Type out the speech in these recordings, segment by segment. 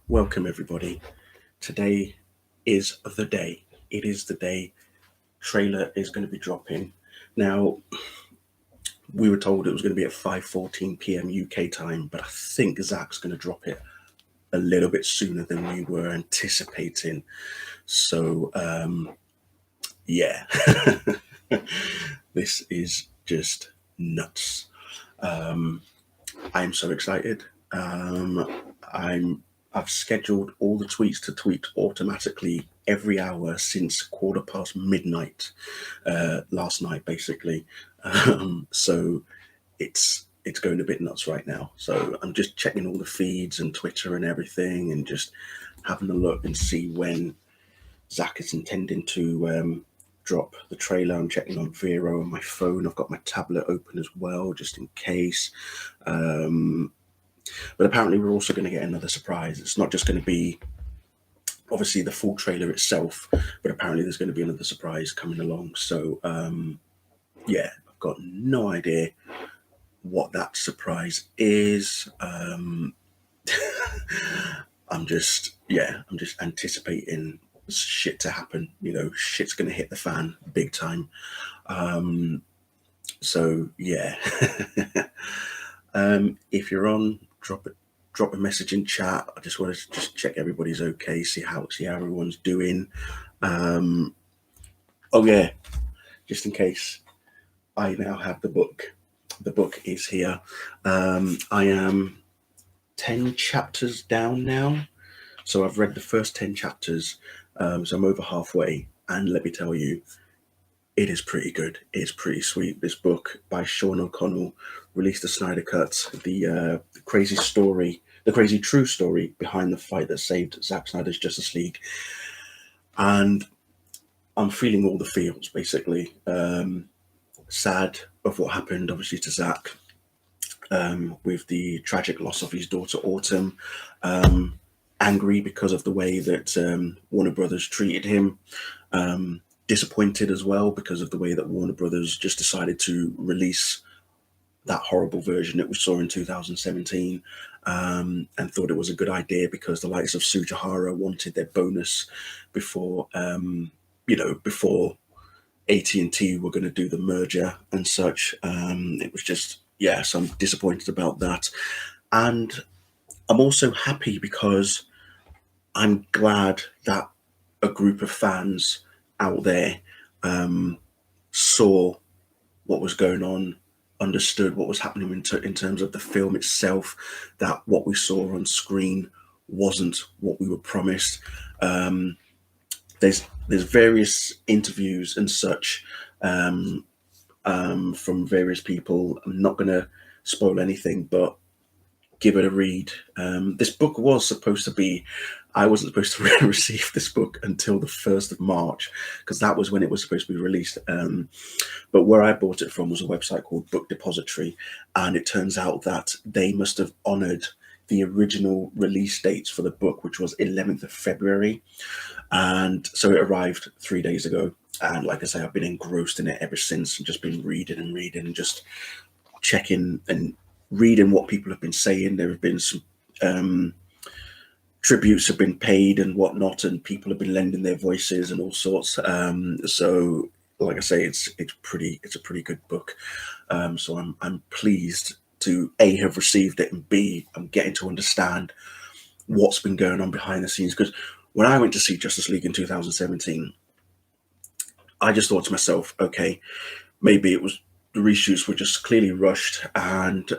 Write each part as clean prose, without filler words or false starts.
Welcome, everybody. Today is the day. It is the day. Trailer is going to be dropping. Now, we were told it was going to be at 5:14 p.m. UK time, but I think Zack's going to drop it a little bit sooner than we were anticipating. So, yeah, this is just nuts. I'm so excited. I've scheduled all the tweets to tweet automatically every hour since midnight last night, basically. So it's going a bit nuts right now. So I'm just checking all the feeds and Twitter and everything, and just having a look and see when Zach is intending to drop the trailer. I'm checking on Vero on my phone. I've got my tablet open as well, just in case. But apparently, we're also going to get another surprise. It's not just going to be obviously the full trailer itself, but apparently there's going to be another surprise coming along. So, yeah, I've got no idea what that surprise is. I'm just anticipating shit to happen. Shit's going to hit the fan big time. So yeah. If you're on, drop a message in chat. I just wanted to just check everybody's okay, see how everyone's doing. Oh yeah, just in case, I now have the book. The book is here. I am 10 chapters down now, so I've read the first 10 chapters. So I'm over halfway, and let me tell you, it is pretty good. It's pretty sweet. This book by Sean O'Connell, released the Snyder Cut, the crazy story, the crazy true story behind the fight that saved Zack Snyder's Justice League. And I'm feeling all the feels, basically. Sad of what happened, obviously, to Zack, with the tragic loss of his daughter, Autumn. Angry because of the way that Warner Brothers treated him. Disappointed as well because of the way that Warner Brothers just decided to release that horrible version that we saw in 2017, and thought it was a good idea because the likes of Sujihara wanted their bonus before before AT&T were going to do the merger and such. It was just, yeah, so I'm disappointed about that. And I'm also happy because I'm glad that a group of fans out there saw what was going on, understood what was happening in terms of the film itself, that what we saw on screen wasn't what we were promised. There's various interviews and such from various people. I'm not going to spoil anything, but give it a read. This book was supposed to be, I wasn't supposed to receive this book until the 1st of March, because that was when it was supposed to be released. But where I bought it from was a website called Book Depository, and it turns out that they must have honoured the original release dates for the book, which was 11th of February. And so it arrived 3 days ago. And like I say, I've been engrossed in it ever since, and just been reading and just checking and reading what people have been saying. There have been some tributes have been paid and whatnot, and people have been lending their voices and all sorts. So, like I say, it's a pretty good book. So I'm pleased to A, have received it, and B, I'm getting to understand what's been going on behind the scenes. Because when I went to see Justice League in 2017, I just thought to myself, okay, maybe it was the reshoots were just clearly rushed, and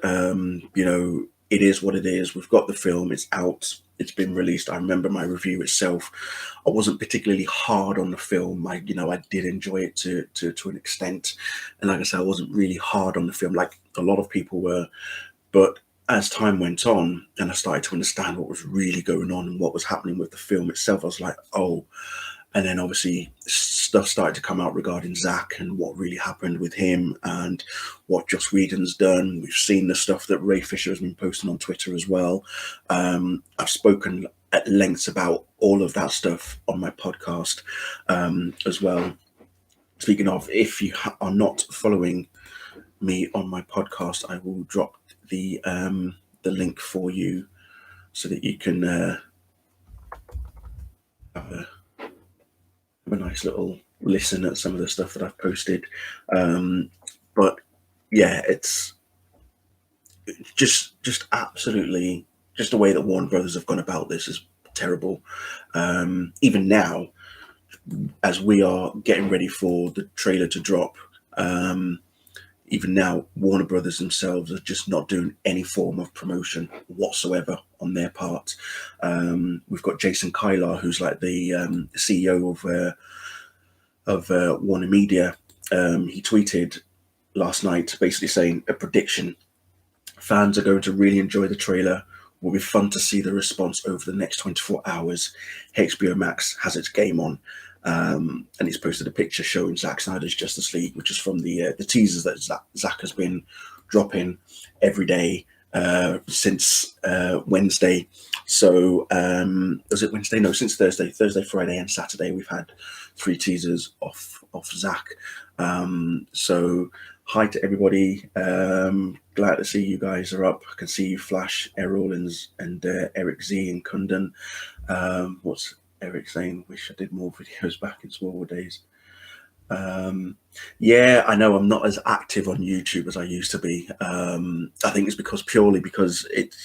it is what it is. We've got the film, it's out, it's been released. I remember my review itself, I wasn't particularly hard on the film. I did enjoy it to an extent, and like I said, I wasn't really hard on the film like a lot of people were. But as time went on and I started to understand what was really going on and what was happening with the film itself, I was like, oh. And then obviously stuff started to come out regarding Zack and what really happened with him and what Joss Whedon's done. We've seen the stuff that Ray Fisher has been posting on Twitter as well. I've spoken at length about all of that stuff on my podcast as well. Speaking of, if you are not following me on my podcast, I will drop the link for you so that you can nice little listen at some of the stuff that I've posted. But yeah, it's just absolutely just the way that Warner Brothers have gone about this is terrible. Even now, as we are getting ready for the trailer to drop, even now, Warner Brothers themselves are just not doing any form of promotion whatsoever on their part. We've got Jason Kylar, who's like the CEO of Warner Media. He tweeted last night basically saying a prediction: fans are going to really enjoy the trailer. Will be fun to see the response over the next 24 hours. HBO Max has its game on. And he's posted a picture showing Zack Snyder's Justice League, which is from the teasers that Zack has been dropping every day since Wednesday. So was it Wednesday? No, since Thursday, Friday, and Saturday. We've had 3 teasers off Zack. So hi to everybody. Glad to see you guys are up. I can see you, Flash, Errol, and Eric Z and Kundan. What's Eric saying? Wish I did more videos back in small days. Yeah, I know I'm not as active on YouTube as I used to be. I think it's purely because it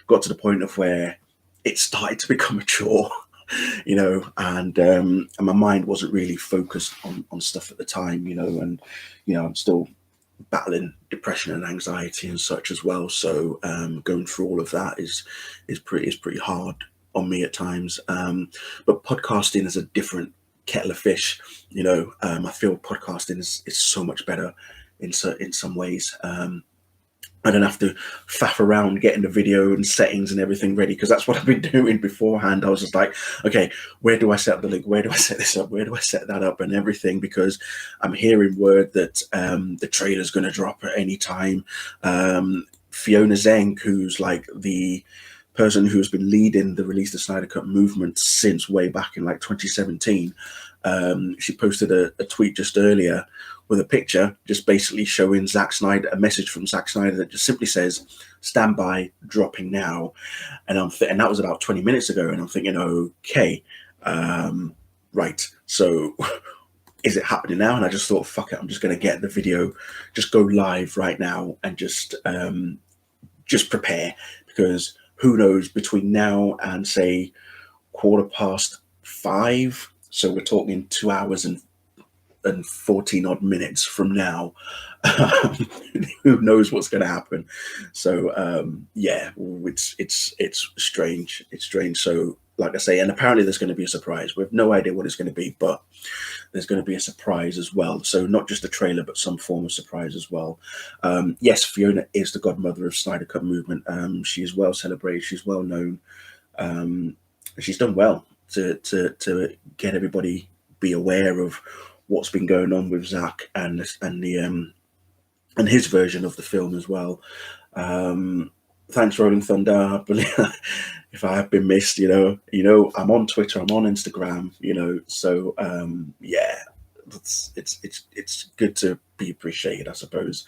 got to the point of where it started to become a chore, and my mind wasn't really focused on stuff at the time, and I'm still battling depression and anxiety and such as well. So going through all of that is pretty hard on me at times. But podcasting is a different kettle of fish. I feel podcasting is so much better in some ways. I don't have to faff around getting the video and settings and everything ready, because that's what I've been doing beforehand. I was just like, okay, where do I set up the link? Where do I set this up? Where do I set that up and everything? Because I'm hearing word that the trailer's going to drop at any time. Fiona Zhang, who's like the person who's been leading the Release the Snyder Cut movement since way back in like 2017, she posted a tweet just earlier with a picture just basically showing Zack Snyder, a message from Zack Snyder that just simply says, "Stand by, dropping now." And and that was about 20 minutes ago. And I'm thinking, okay, right. So is it happening now? And I just thought, fuck it, I'm just going to get the video, just go live right now and just prepare, because who knows, between now and say 5:15, so we're talking 2 hours and 14 odd minutes from now, who knows what's going to happen. So yeah, it's strange. It's strange. So like I say, and apparently there's going to be a surprise. We have no idea what it's going to be, but there's going to be a surprise as well. So not just a trailer, but some form of surprise as well. Yes, Fiona is the godmother of Snyder Cut movement. She is well celebrated. She's well known. She's done well to get everybody be aware of what's been going on with Zack and his version of the film as well. Thanks, Rolling Thunder. I believe if I have been missed, I'm on Twitter, I'm on Instagram, so yeah, it's good to be appreciated, I suppose.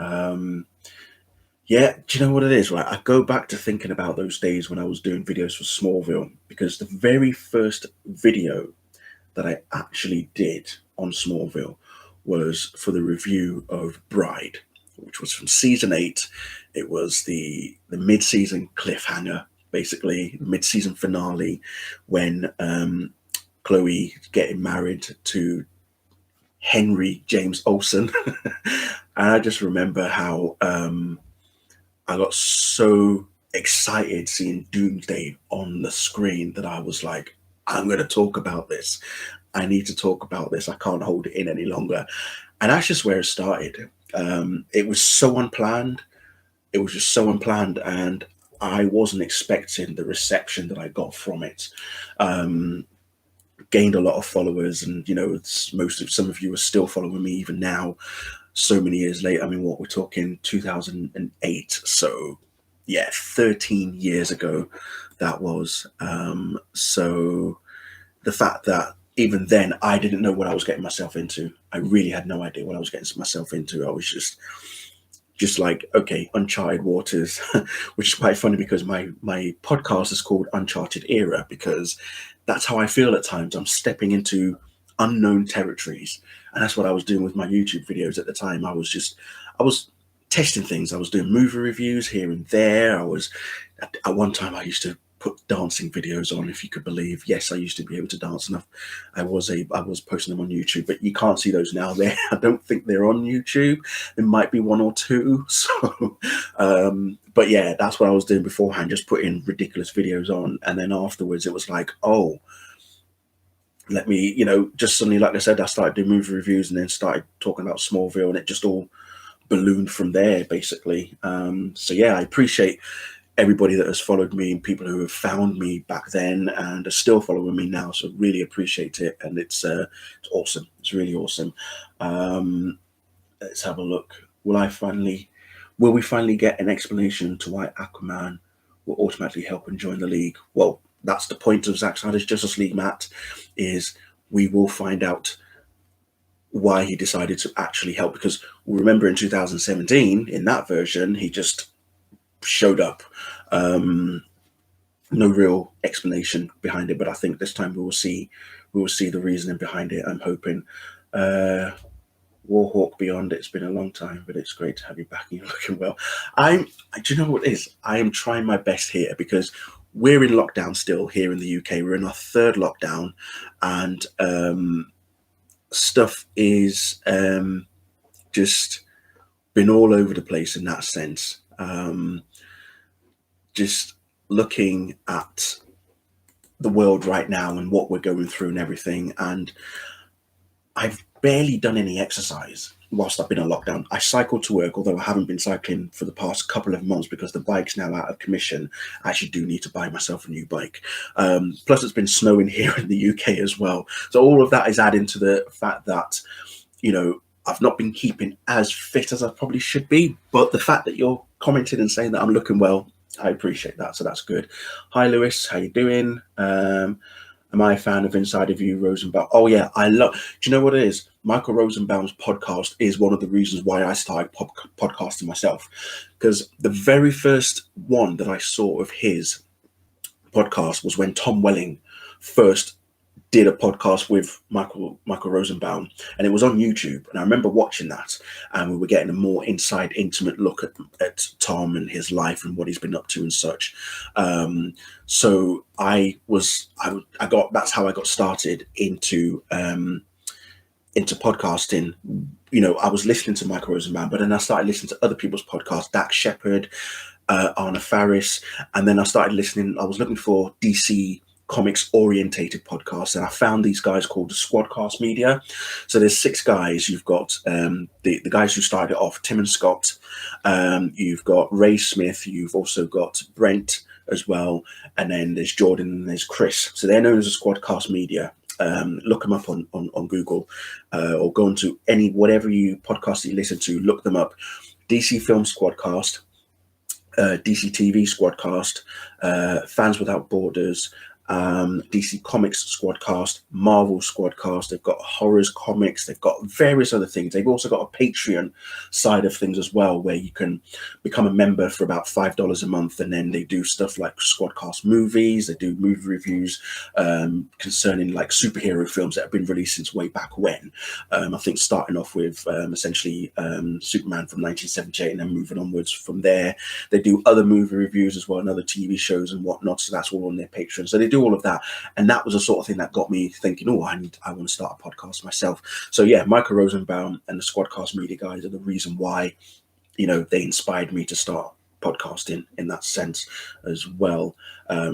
Yeah, do you know what it is, right? I go back to thinking about those days when I was doing videos for Smallville, because the very first video that I actually did on Smallville was for the review of Bride, which was from season 8. It was the mid-season cliffhanger, basically, the mid-season finale, when Chloe getting married to Henry James Olsen. And I just remember how I got so excited seeing Doomsday on the screen that I was like, I'm going to talk about this. I need to talk about this. I can't hold it in any longer. And that's just where it started. It was so unplanned. It was just so unplanned. And I wasn't expecting the reception that I got from it. Gained a lot of followers. And, some of you are still following me even now, so many years later. I mean, we're talking 2008. So, yeah, 13 years ago that was. So the fact that even then I didn't know what I was getting myself into. I really had no idea what I was getting myself into. I was just like, okay, uncharted waters, which is quite funny because my podcast is called Uncharted Era, because that's how I feel at times. I'm stepping into unknown territories. And that's what I was doing with my YouTube videos at the time. I was testing things. I was doing movie reviews here and there. At one time I used to put dancing videos on, if you could believe. Yes, I used to be able to dance enough. I was posting them on YouTube, but you can't see those now. I don't think they're on YouTube. There might be one or two. So, but yeah, that's what I was doing beforehand, just putting ridiculous videos on. And then afterwards it was like, oh, let me, just suddenly, like I said, I started doing movie reviews and then started talking about Smallville, and it just all ballooned from there, basically. So yeah, I appreciate everybody that has followed me and people who have found me back then and are still following me now. So really appreciate it. And it's awesome. It's really awesome. Let's have a look. Will we finally get an explanation to why Aquaman will automatically help and join the league? Well, that's the point of Zack Snyder's Justice League, Matt, is we will find out why he decided to actually help. Because remember in 2017, in that version, he just showed up. No real explanation behind it, but I think this time we will see the reasoning behind it. I'm hoping. Warhawk Beyond, it's been a long time, but it's great to have you back and you're looking well. Do you know what it is? I am trying my best here because we're in lockdown still here in the UK. We're in our third lockdown, and stuff is just been all over the place in that sense. Just looking at the world right now and what we're going through and everything, and I've barely done any exercise whilst I've been on lockdown. I cycle to work, although I haven't been cycling for the past couple of months because the bike's now out of commission. I actually do need to buy myself a new bike. Plus it's been snowing here in the UK as well. So all of that is adding to the fact that, I've not been keeping as fit as I probably should be. But the fact that you're commenting and saying that I'm looking well, I appreciate that. So that's good. Hi, Lewis. How you doing? Am I a fan of Inside of You, Rosenbaum? Oh, yeah, I love... Do you know what it is? Michael Rosenbaum's podcast is one of the reasons why I started podcasting myself. Because the very first one that I saw of his podcast was when Tom Welling first did a podcast with Michael Rosenbaum, and it was on YouTube. And I remember watching that, and we were getting a more inside, intimate look at Tom and his life and what he's been up to and such. So that's how I got started into podcasting. I was listening to Michael Rosenbaum, but then I started listening to other people's podcasts, Dax Shepard, Anna Faris, and then I started listening. I was looking for DC comics orientated podcasts, and I found these guys called the Squadcast Media. So there's 6 guys. You've got the guys who started it off, Tim and Scott. You've got Ray Smith. You've also got Brent as well, and then there's Jordan and there's Chris. So they're known as the Squadcast Media. Look them up on Google, or go into whatever podcast you listen to. Look them up. DC Film Squadcast, DC TV Squadcast, Fans Without Borders, DC Comics Squadcast, Marvel Squadcast. They've got horrors, comics. They've got various other things. They've also got a Patreon side of things as well, where you can become a member for about $5 a month, and then they do stuff like Squadcast movies. They do movie reviews concerning like superhero films that have been released since way back when. I think starting off with essentially Superman from 1978, and then moving onwards from there. They do other movie reviews as well, and other TV shows and whatnot. So that's all on their Patreon. So they do all of that, and that was the sort of thing that got me thinking, I want to start a podcast myself. So yeah, Michael Rosenbaum and the Squadcast Media guys are the reason why they inspired me to start podcasting in that sense as well.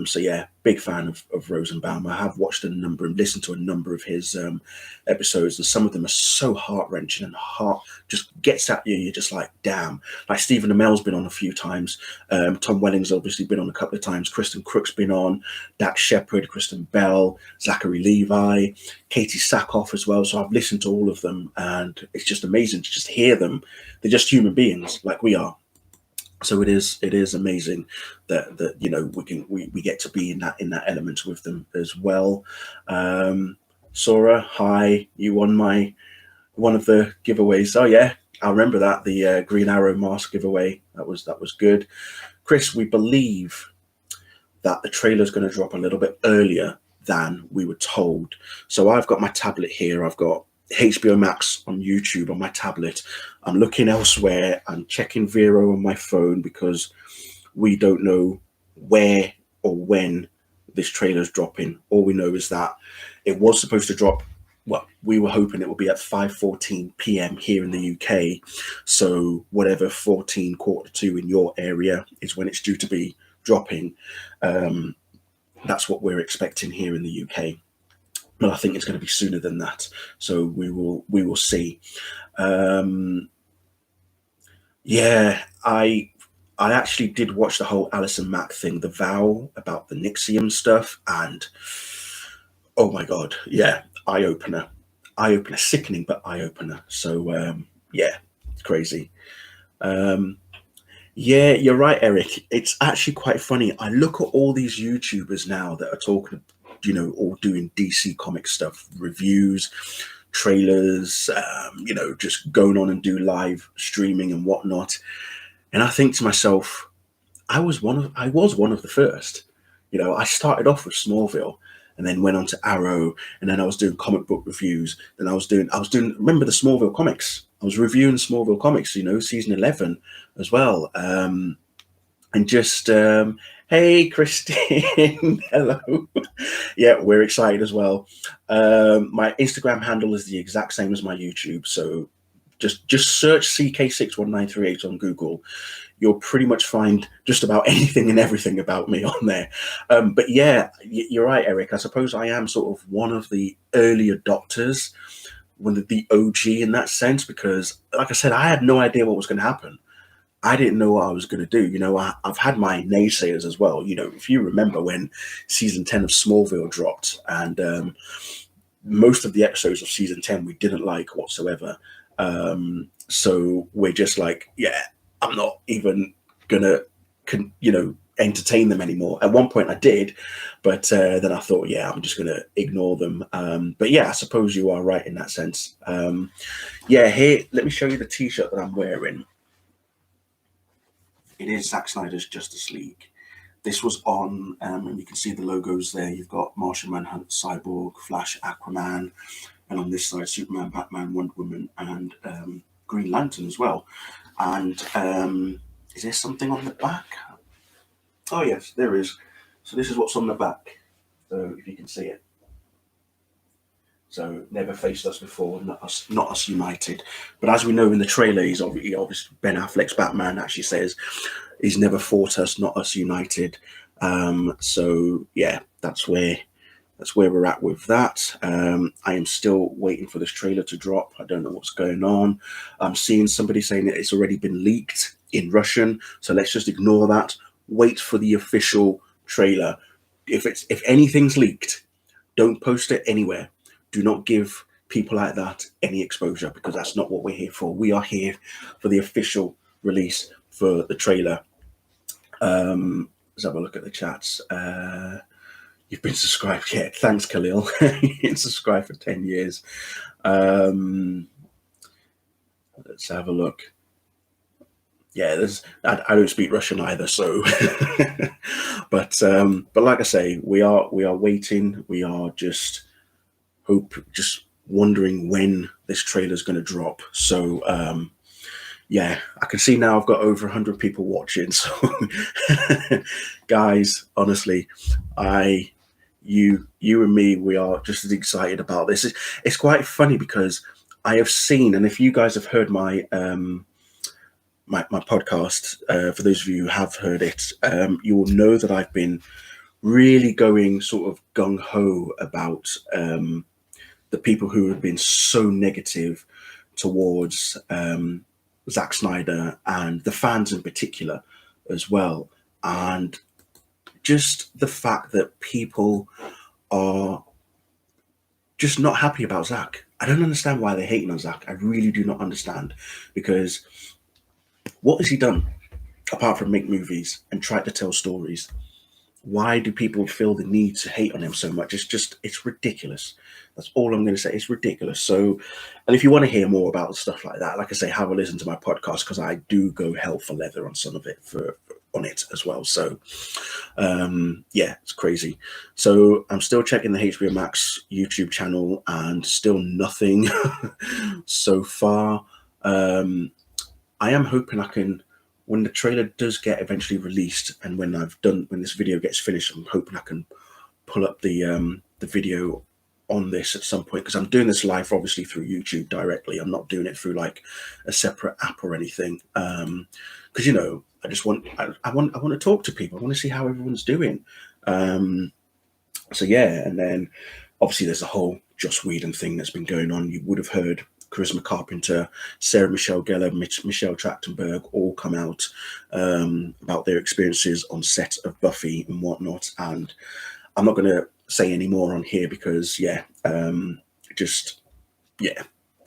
So yeah, big fan of Rosenbaum. I have watched and listened to a number of his episodes, and some of them are so heart-wrenching and heart just gets at you. You're just like, damn. Like Stephen Amell's been on a few times. Tom Welling's obviously been on a couple of times. Kristen Crook's been on. Dax Shepard, Kristen Bell, Zachary Levi, Katie Sackhoff as well. So I've listened to all of them, and it's just amazing to just hear them. They're just human beings like we are. So it is amazing that we get to be in that element with them as well. Sora, hi, you won one of the giveaways. Oh yeah, I remember that, the Green Arrow mask giveaway. That was good. Chris, we believe that the trailer is going to drop a little bit earlier than we were told. So I've got my tablet here. I've got HBO Max on YouTube on my tablet. I'm looking elsewhere. I'm checking Vero on my phone because we don't know where or when this trailer's dropping. All we know is that it was supposed to drop. Well, we were hoping it would be at 5:14 p.m. here in the UK. So whatever 14 quarter to in your area is when it's due to be dropping. That's what we're expecting here in the UK. But I think it's going to be sooner than that. So we will see. Yeah, I actually did watch the whole Alison Mack thing, the vow about the Nixium stuff, and oh my god, yeah, eye opener, sickening but eye opener. So yeah, it's crazy. Um, yeah, you're right, Eric. It's actually quite funny. I look at all these YouTubers now that are talking, all doing DC comic stuff, reviews, trailers, just going on and do live streaming and whatnot. And I think to myself, I was one of the first. I started off with Smallville and then went on to Arrow, and then I was doing comic book reviews. Then I was doing remember the Smallville comics. I was reviewing Smallville comics, season 11 as well. And just hey Christine, hello. Yeah, we're excited as well. My Instagram handle is the exact same as my YouTube, so just search CK61938 on Google. You'll pretty much find just about anything and everything about me on there. But yeah, you're right, Eric. I suppose I am sort of one of the early adopters, one of the OG in that sense, because, like I said, I had no idea what was going to happen. I didn't know what I was going to do. I've had my naysayers as well. If you remember when season 10 of Smallville dropped, and most of the episodes of season 10 we didn't like whatsoever. So we're just like, yeah, I'm not even gonna, entertain them anymore. At one point I did, but then I thought, yeah, I'm just gonna ignore them. But yeah, I suppose you are right in that sense. Yeah, here, let me show you the T-shirt that I'm wearing. It is Zack Snyder's Justice League. This was on, and you can see the logos there. You've got Martian Manhunter, Cyborg, Flash, Aquaman, and on this side, Superman, Batman, Wonder Woman, and Green Lantern as well. And is there something on the back? Oh yes, there is. So this is what's on the back. So if you can see it. So never faced us before, not us united. But as we know in the trailer, he's obviously Ben Affleck's Batman actually says he's never fought us, not us united. So yeah, that's where we're at with that. I am still waiting for this trailer to drop. I don't know what's going on. I'm seeing somebody saying that it's already been leaked in Russian, so let's just ignore that. Wait for the official trailer. If anything's leaked, don't post it anywhere. Do not give people like that any exposure, because that's not what we're here for. We are here for the official release for the trailer. Let's have a look at the chats. You've been subscribed yet? Thanks, Khalil. You've been subscribed for 10 years. Let's have a look. Yeah, I don't speak Russian either, so but like I say, we are waiting. We are just wondering when this trailer is going to drop. So yeah, I can see now I've got over 100 people watching. So guys, honestly, you and me, we are just as excited about this. It's quite funny because I have seen, and if you guys have heard my my podcast, for those of you who have heard it, you will know that I've been really going sort of gung-ho about the people who have been so negative towards Zack Snyder, and the fans in particular as well. And just the fact that people are just not happy about Zack. I don't understand why they're hating on Zack. I really do not understand, because what has he done apart from make movies and try to tell stories? Why do people feel the need to hate on him so much? It's ridiculous. That's all I'm going to say. It's ridiculous. So, and if you want to hear more about stuff like that, like I say, have a listen to my podcast, because I do go hell for leather on some of it for on it as well. So yeah, it's crazy. So I'm still checking the HBO Max YouTube channel and still nothing so far. I am hoping I can, when the trailer does get eventually released, and when this video gets finished, I'm hoping I can pull up the video on this at some point, because I'm doing this live obviously through YouTube directly. I'm not doing it through like a separate app or anything, because you know, I just want I want to talk to people. I want to see how everyone's doing. So yeah, and then obviously there's a whole Joss Whedon thing that's been going on. You would have heard Charisma Carpenter, Sarah Michelle Gellar, Michelle Trachtenberg all come out about their experiences on set of Buffy and whatnot. And I'm not going to say any more on here because, yeah, just, yeah,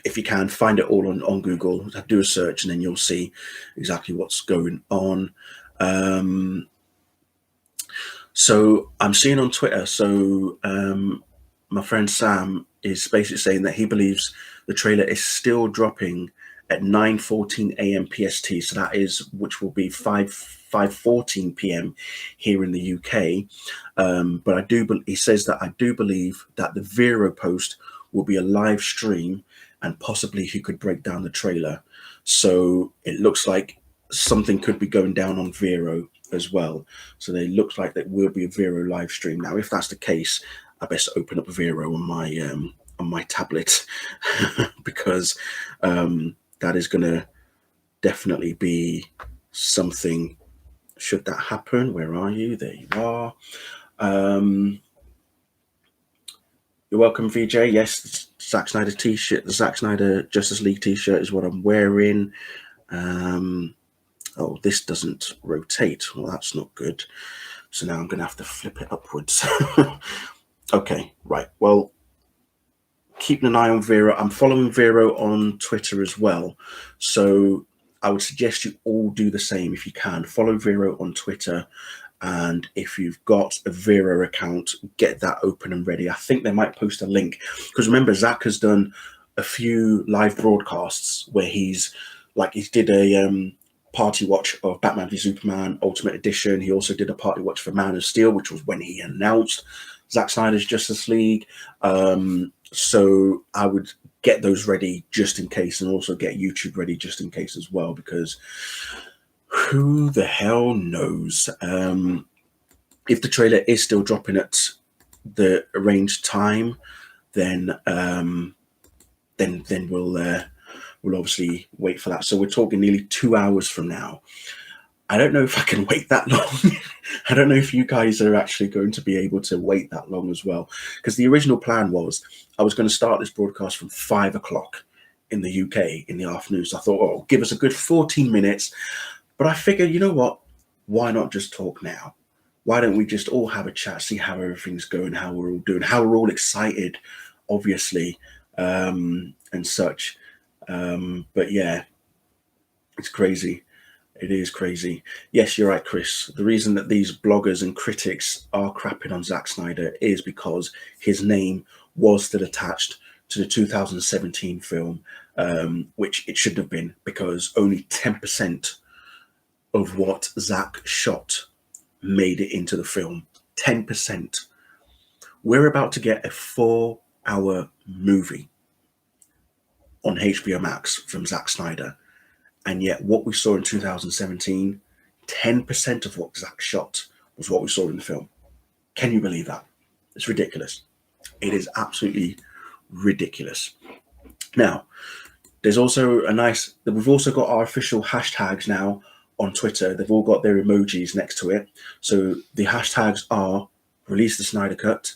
if you can, find it all on Google, do a search, and then you'll see exactly what's going on. So I'm seeing on Twitter, so my friend Sam is basically saying that he believes the trailer is still dropping at 9:14 a.m. PST. So that is, which will be 5:14 p.m. here in the UK. But he says that I do believe that the Vero post will be a live stream, and possibly he could break down the trailer. So it looks like something could be going down on Vero as well. So they look like there will be a Vero live stream. Now, if that's the case, I best open up Vero on my tablet because that is going to definitely be something. Should that happen? Where are you? There you are. You're welcome, VJ. Yes, the Zack Snyder t-shirt, the Zack Snyder Justice League t-shirt is what I'm wearing. Oh, this doesn't rotate. Well, that's not good. So now I'm going to have to flip it upwards. Okay, right. Well, keeping an eye on Vero. I'm following Vero on Twitter as well. So I would suggest you all do the same if you can. Follow Vero on Twitter. And if you've got a Vero account, get that open and ready. I think they might post a link. Because remember, Zack has done a few live broadcasts where he did a party watch of Batman v Superman Ultimate Edition. He also did a party watch for Man of Steel, which was when he announced Zack Snyder's Justice League. So I would get those ready just in case, and also get YouTube ready just in case as well, because who the hell knows? If the trailer is still dropping at the arranged time, then we'll obviously wait for that. So we're talking nearly 2 hours from now. I don't know if I can wait that long. I don't know if you guys are actually going to be able to wait that long as well. Because the original plan was I was going to start this broadcast from 5 o'clock in the UK in the afternoon. So I thought, oh, give us a good 14 minutes. But I figured, you know what? Why not just talk now? Why don't we just all have a chat, see how everything's going, how we're all doing, how we're all excited, obviously, and such. But yeah, it's crazy. It is crazy. Yes, you're right, Chris. The reason that these bloggers and critics are crapping on Zack Snyder is because his name was still attached to the 2017 film, which it shouldn't have been, because only 10% of what Zack shot made it into the film. 10%. We're about to get a 4-hour movie on HBO Max from Zack Snyder. And yet what we saw in 2017, 10% of what Zack shot was what we saw in the film. Can you believe that? It's ridiculous. It is absolutely ridiculous. Now, there's also we've also got our official hashtags now on Twitter. They've all got their emojis next to it. So the hashtags are Release the Snyder Cut,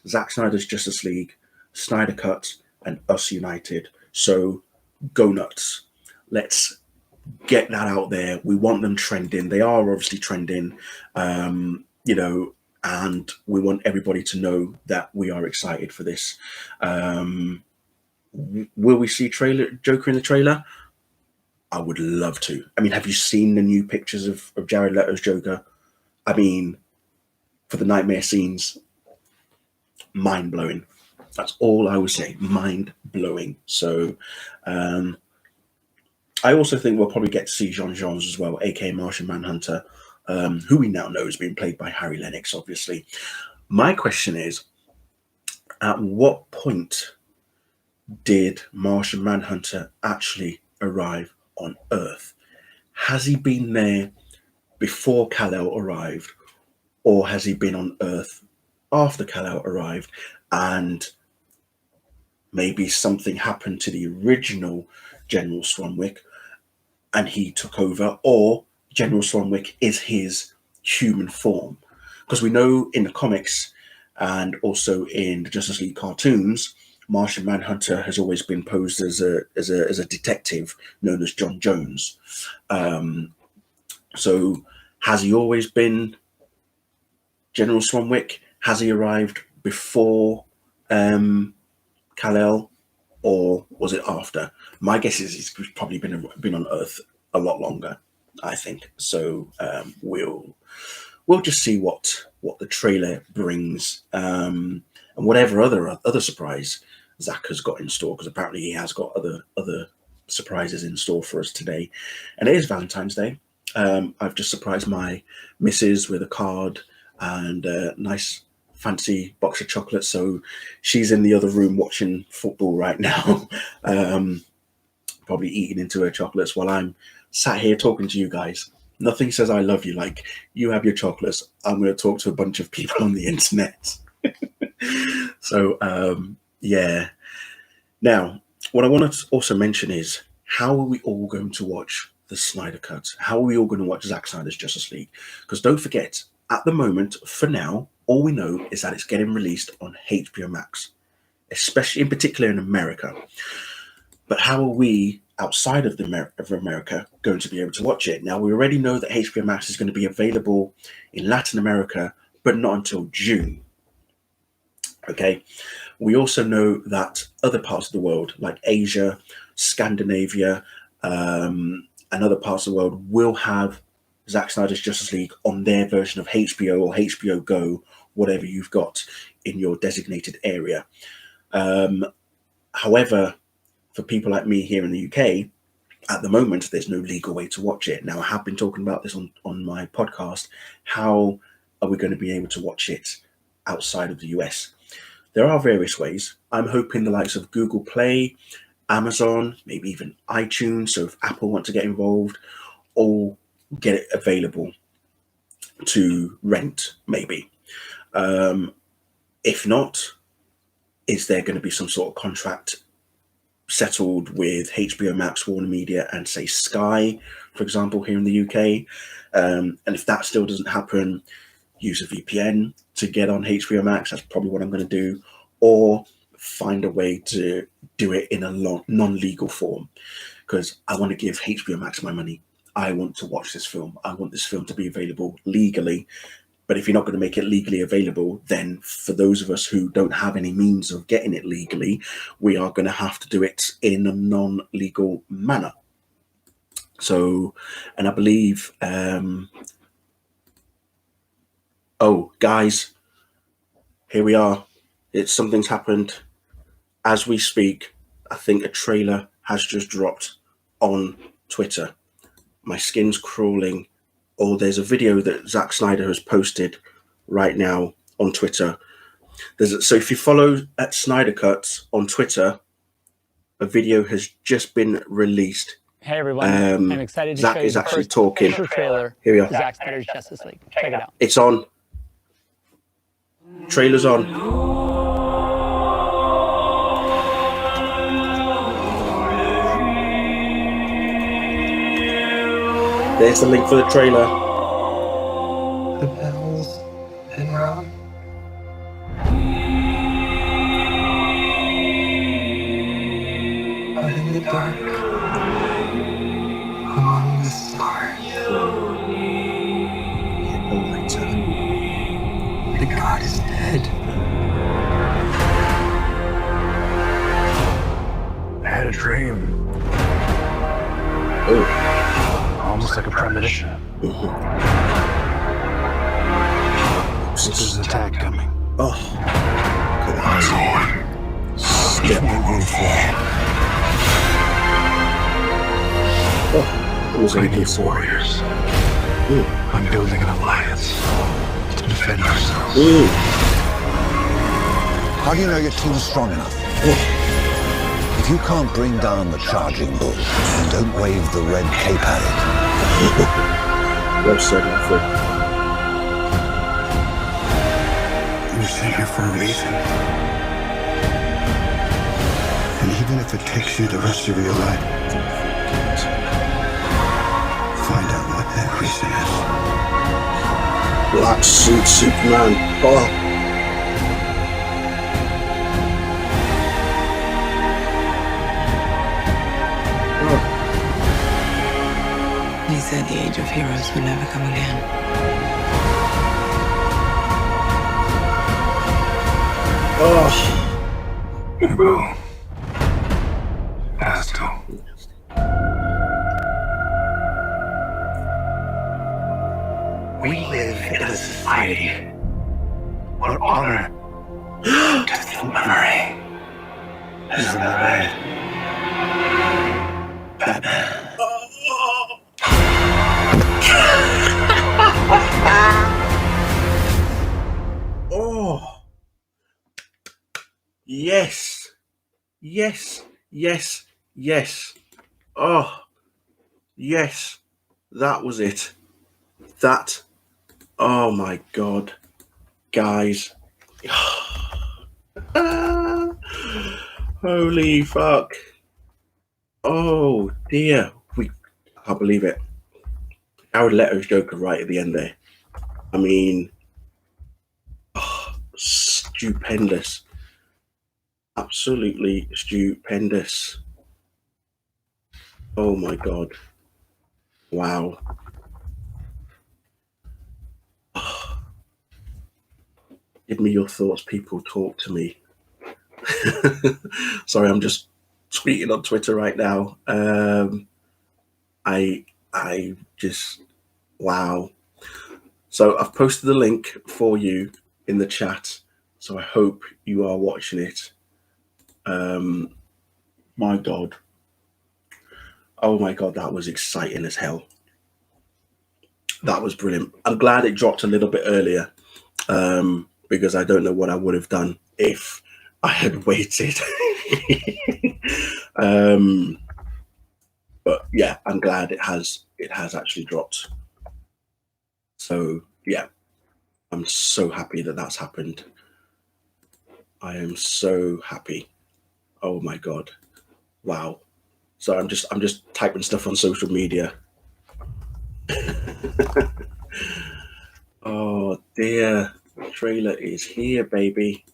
Zack Snyder's Justice League, Snyder Cut, and Us United. So go nuts. Let's get that out there. We want them trending. They are obviously trending, you know, and we want everybody to know that we are excited for this. Will we see Joker in the trailer? I would love to. I mean, have you seen the new pictures of Jared Leto's Joker? I mean, for the nightmare scenes, mind-blowing. That's all I would say, mind-blowing. So I also think we'll probably get to see Jean as well, aka Martian Manhunter. who we now know is being played by Harry Lennox, obviously. My question is, at what point did Martian Manhunter actually arrive on Earth? Has he been there before Kal-El arrived, or has he been on Earth after Kal-El arrived, and maybe something happened to the original General Swanwick and he took over, or General Swanwick is his human form? Because we know in the comics and also in the Justice League cartoons, Martian Manhunter has always been posed as a detective known as John Jones. So has he always been General Swanwick? Has he arrived before Kal-El, or was it after? My guess is he's probably been on Earth a lot longer, I think. So we'll just see what the trailer brings, and whatever other surprise Zack has got in store, because apparently he has got other surprises in store for us today. And it is Valentine's Day. I've just surprised my missus with a card and a nice fancy box of chocolates, so she's in the other room watching football right now, probably eating into her chocolates while I'm sat here talking to you guys. Nothing says I love you like you have your chocolates. I'm going to talk to a bunch of people on the internet. So yeah. Now, what I want to also mention is, how are we all going to watch the Snyder Cut? How are we all going to watch Zack Snyder's Justice League? Because don't forget, at the moment, for now, all we know is that it's getting released on HBO Max, especially in particular in America. But how are we outside of America going to be able to watch it? Now, we already know that HBO Max is going to be available in Latin America, but not until June. Okay. We also know that other parts of the world, like Asia, Scandinavia, and other parts of the world, will have Zack Snyder's Justice League on their version of HBO or HBO Go, whatever you've got in your designated area. However, for people like me here in the UK, at the moment, there's no legal way to watch it. Now, I have been talking about this on my podcast. How are we going to be able to watch it outside of the US? There are various ways. I'm hoping the likes of Google Play, Amazon, maybe even iTunes, so if Apple want to get involved, all get it available to rent, maybe. If not, is there going to be some sort of contract settled with HBO Max, Warner Media, and say Sky, for example, here in the UK? And if that still doesn't happen, use a VPN to get on HBO Max. That's probably what I'm going to do, or find a way to do it in a non-legal form, because I want to give HBO Max my money. I want to watch this film. I want this film to be available legally. But if you're not going to make it legally available, then for those of us who don't have any means of getting it legally, we are going to have to do it in a non-legal manner. So, and I believe, oh, guys, here we are. Something's happened. As we speak, I think a trailer has just dropped on Twitter. My skin's crawling. Or there's a video that Zack Snyder has posted right now on Twitter. So if you follow at Snyder Cuts on Twitter, a video has just been released. Hey everyone, I'm excited to Zack show you is the actually first talking. trailer Here we are. for Zack Snyder's Justice League. Check it out. It's on. Trailer's on. There's the link for the trailer. The bells and rung. But in the dark, among the stars, Hit the lighter. the god is dead. I had a dream, Oh. almost like a premonition. There's an attack coming. Oh. Step moving forward. Oh. It was We like need this. warriors. I'm building an alliance to defend ourselves. How do you know your team's strong enough? If you can't bring down the charging bull, then don't wave the red cape at it. Well said, Alfred. You're sent here for a reason. And even if it takes you the rest of your life, find out what that reason is. Black suit Superman. Oh. He said the age of heroes would never come again. Oh. Well, Astel. We live in a society where honor to memory is in the red. Batman. Oh. Yes. Yes. Yes. Yes. Oh. Yes. That was it. That. Oh my God. Guys. Holy fuck. Oh dear. I can't believe it. Jared Leto's Joker right at the end there. I mean, stupendous. Absolutely stupendous. Oh my God. Wow. Give me your thoughts, people. Talk to me. Sorry, I'm just tweeting on Twitter right now. I just, wow. So I've posted the link for you in the chat. So I hope you are watching it. My God. Oh my God, that was exciting as hell. That was brilliant. I'm glad it dropped a little bit earlier, because I don't know what I would have done if I had waited. But yeah, I'm glad it has actually dropped. So yeah, I'm so happy that that's happened. I am so happy. Oh my God. Wow. So I'm just typing stuff on social media. Oh dear. The trailer is here, baby.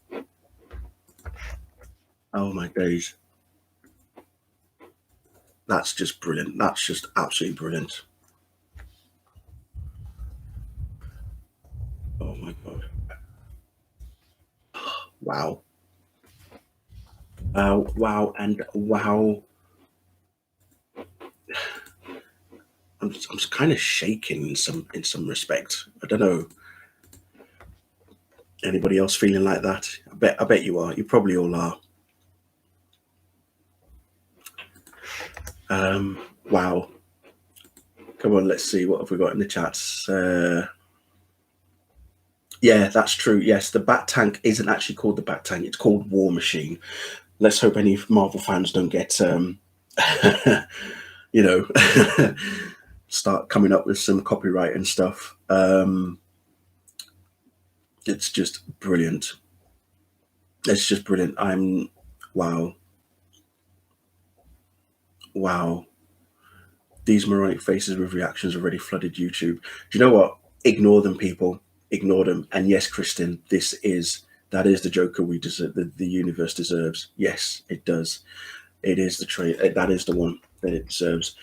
Oh my days. That's just brilliant. That's just absolutely brilliant. Oh my God. Wow. Wow, wow, and wow. I'm kind of shaking in some respect. I don't know. Anybody else feeling like that? I bet you are. You probably all are. Wow. Come on, let's see. What have we got in the chats? Yeah, that's true. Yes, the Bat Tank isn't actually called the Bat Tank. It's called War Machine. Let's hope any Marvel fans don't get, you know, start coming up with some copyright and stuff. It's just brilliant. It's just brilliant. Wow. Wow. These moronic faces with reactions already flooded YouTube. Do you know what? Ignore them, people. Ignore them. And yes, Kristen, that is the Joker we deserve, the universe deserves. Yes, it does. It is that is the one that it deserves.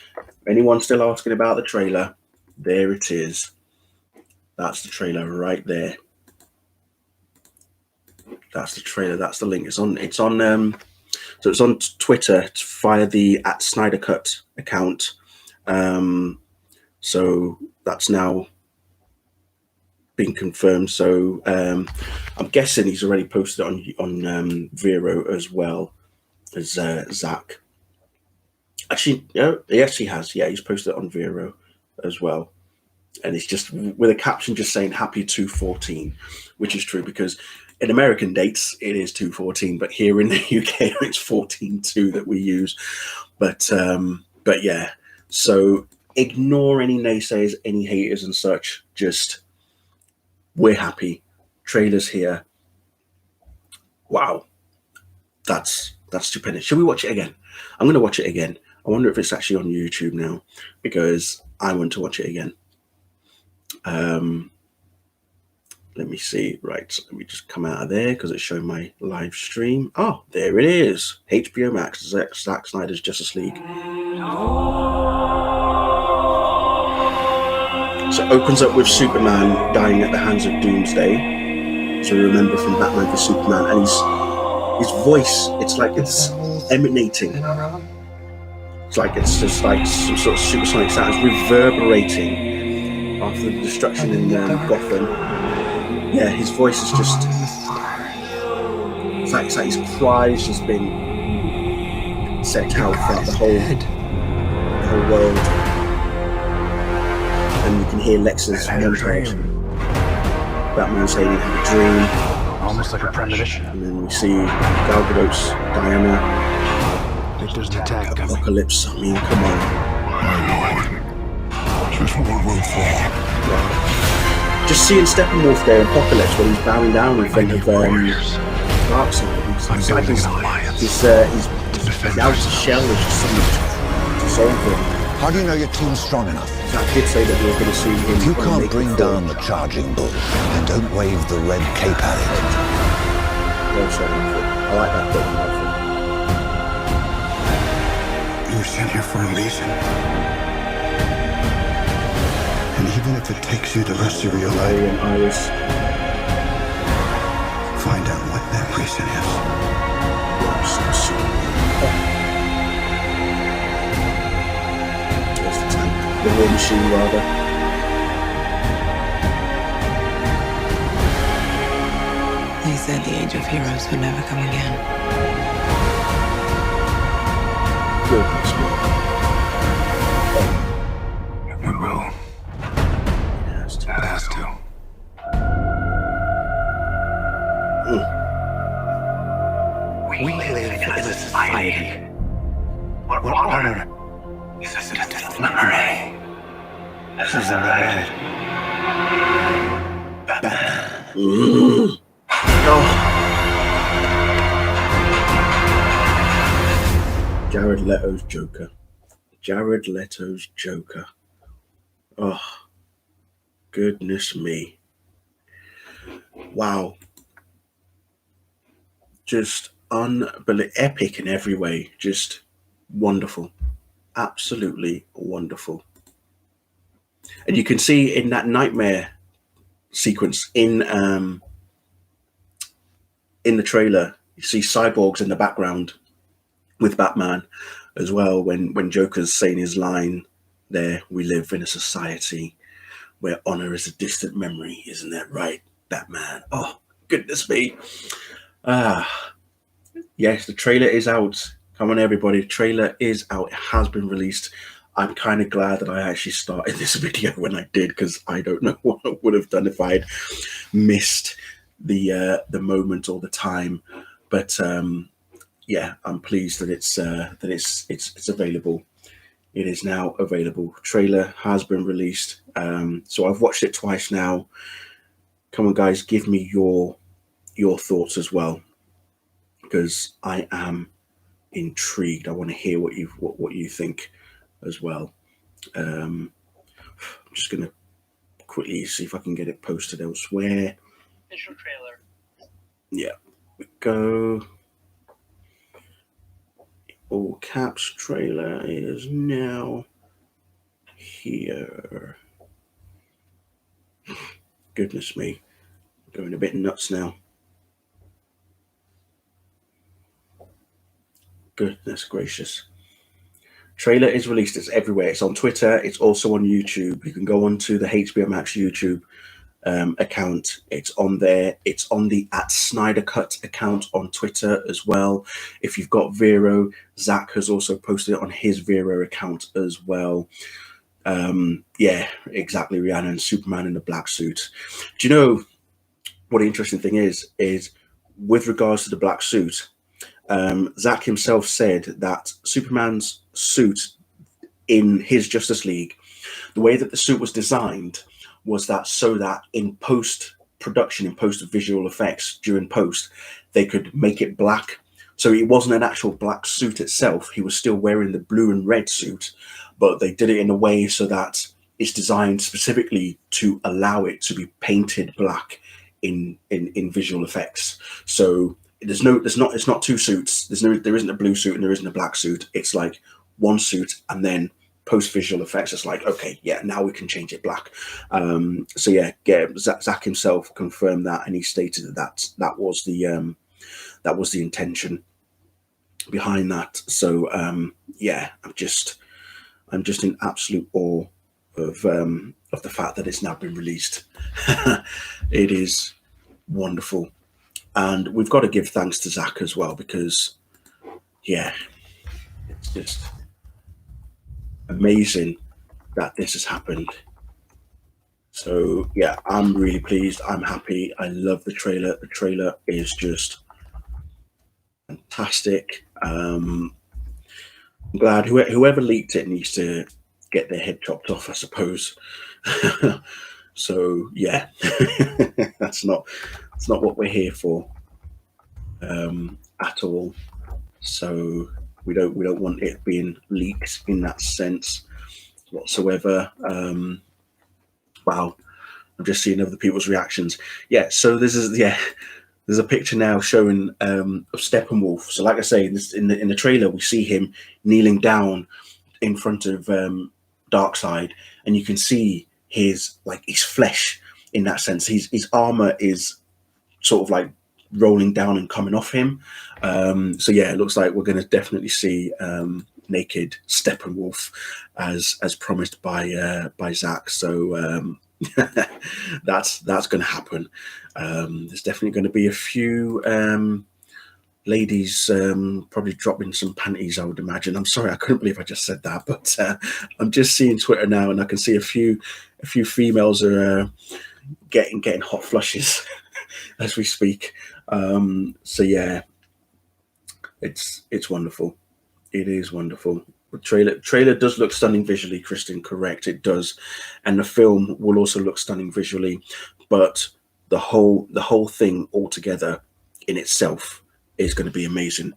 Anyone still asking about the trailer? There it is. That's the trailer right there. That's the trailer. That's the link. It's on so it's on Twitter via the @SnyderCut account. So that's now been confirmed. So I'm guessing he's already posted it on Vero as well as Zack. Actually, yeah, yes, he has. Yeah, he's posted it on Vero as well. and it's just with a caption just saying "Happy 2/14," which is true because in American dates it is 2/14, but here in the UK it's 14/2 that we use. But yeah, so ignore any naysayers, any haters and such. Just we're happy. Trailer's here. Wow, that's stupendous. Should we watch it again? I'm going to watch it again. I wonder if it's actually on YouTube now because I want to watch it again. Let me see. Right, let me just come out of there because it's showing my live stream. Oh, there it is. HBO Max, Zack Snyder's Justice League. So it opens up with Superman dying at the hands of Doomsday. So remember from Batman v Superman, and his voice, it's like it's emanating. It's like it's just like some sort of supersonic sound. It's reverberating after the destruction in Gotham. Yeah, his voice is just, it's like his cries just been sent out throughout the whole world. And you can hear Lex's montage. Batman saying he had a dream. Almost like a premonition. And then we see Gal Gadot's Diana. I think there's an attack coming. Apocalypse, I mean, come on. This one will fall. Just seeing Steppenwolf there in Apocalypse when he's bowing down in front of Darkseid. It's like his outer shell is just suddenly dissolving. How do you know your team's strong enough? Zack did say that we were going to see him. If you can't bring down the charging bull, then don't wave the red cape at it. Well said, Alfred. I like that bit, Alfred. You were sent here for a reason. And even if it takes you the rest of your life, And Iris. find out what that reason is. There's the tank. The war machine, rather. They said the age of heroes would never come again. Goodness me. We will. It has to. It has to. We live in a society. What honor is this memory? This is the red. Jared Leto's Joker. Jared Leto's Joker. Oh, goodness me. Wow. Just unbelievable. Epic in every way. Just wonderful. Absolutely wonderful. And you can see in that nightmare sequence in the trailer, you see cyborgs in the background with Batman as well. When Joker's saying his line there, we live in a society where honor is a distant memory, isn't that right, Batman? Oh, goodness me. Yes, the trailer is out. Come on, everybody. The trailer is out. It has been released. I'm kind of glad that I actually started this video when I did, because I don't know what I would have done if I had missed the moment or the time. But yeah, I'm pleased that it's available. It is now available. Trailer has been released. So I've watched it twice now. Come on, guys, give me your thoughts as well, because I am intrigued. I want to hear what you think as well. I'm just going to quickly see if I can get it posted elsewhere. Official trailer. Yeah, we go. All caps trailer is now here. Goodness me, I'm going a bit nuts now. Goodness gracious. Trailer is released. It's everywhere. It's on Twitter. It's also on YouTube. You can go on to the HBO Max YouTube account. It's on there. It's on the @SnyderCut account on Twitter as well. If you've got Vero, Zach has also posted it on his Vero account as well. Yeah, exactly. Rihanna and Superman in the black suit. Do you know what the interesting thing is with regards to the black suit? Zack himself said that Superman's suit in his Justice League, the way that the suit was designed was that so that in post production, in post visual effects during post, they could make it black. So it wasn't an actual black suit itself. He was still wearing the blue and red suit, but they did it in a way so that it's designed specifically to allow it to be painted black in visual effects. So it's not two suits. There isn't a blue suit and there isn't a black suit. It's like one suit, and then post visual effects, it's like, okay, yeah, now we can change it black. So yeah, Zack himself confirmed that, and he stated that was the intention behind that. So yeah, I'm just in absolute awe of the fact that it's now been released. It is wonderful, and we've got to give thanks to Zack as well, because yeah, it's just amazing that this has happened. So yeah, I'm really pleased. I'm happy. I love the trailer. The trailer is just fantastic. I'm glad whoever leaked it needs to get their head chopped off, I suppose. So yeah, that's not what we're here for at all. So we don't want it being leaked in that sense whatsoever. Wow, I'm just seeing other people's reactions. Yeah, so there's a picture now showing of Steppenwolf. So like I say, in the trailer, we see him kneeling down in front of Darkseid, and you can see his flesh in that sense. His armor is sort of like rolling down and coming off him. So yeah, it looks like we're going to definitely see naked Steppenwolf as promised by Zack. So that's going to happen. There's definitely going to be a few ladies probably dropping some panties, I would imagine. I'm sorry, I couldn't believe I just said that, but I'm just seeing Twitter now, and I can see a few females are getting hot flushes as we speak. So yeah, it's wonderful. It is wonderful. The trailer does look stunning visually, Kristen, correct, it does, and the film will also look stunning visually, but the whole thing altogether in itself is going to be amazing.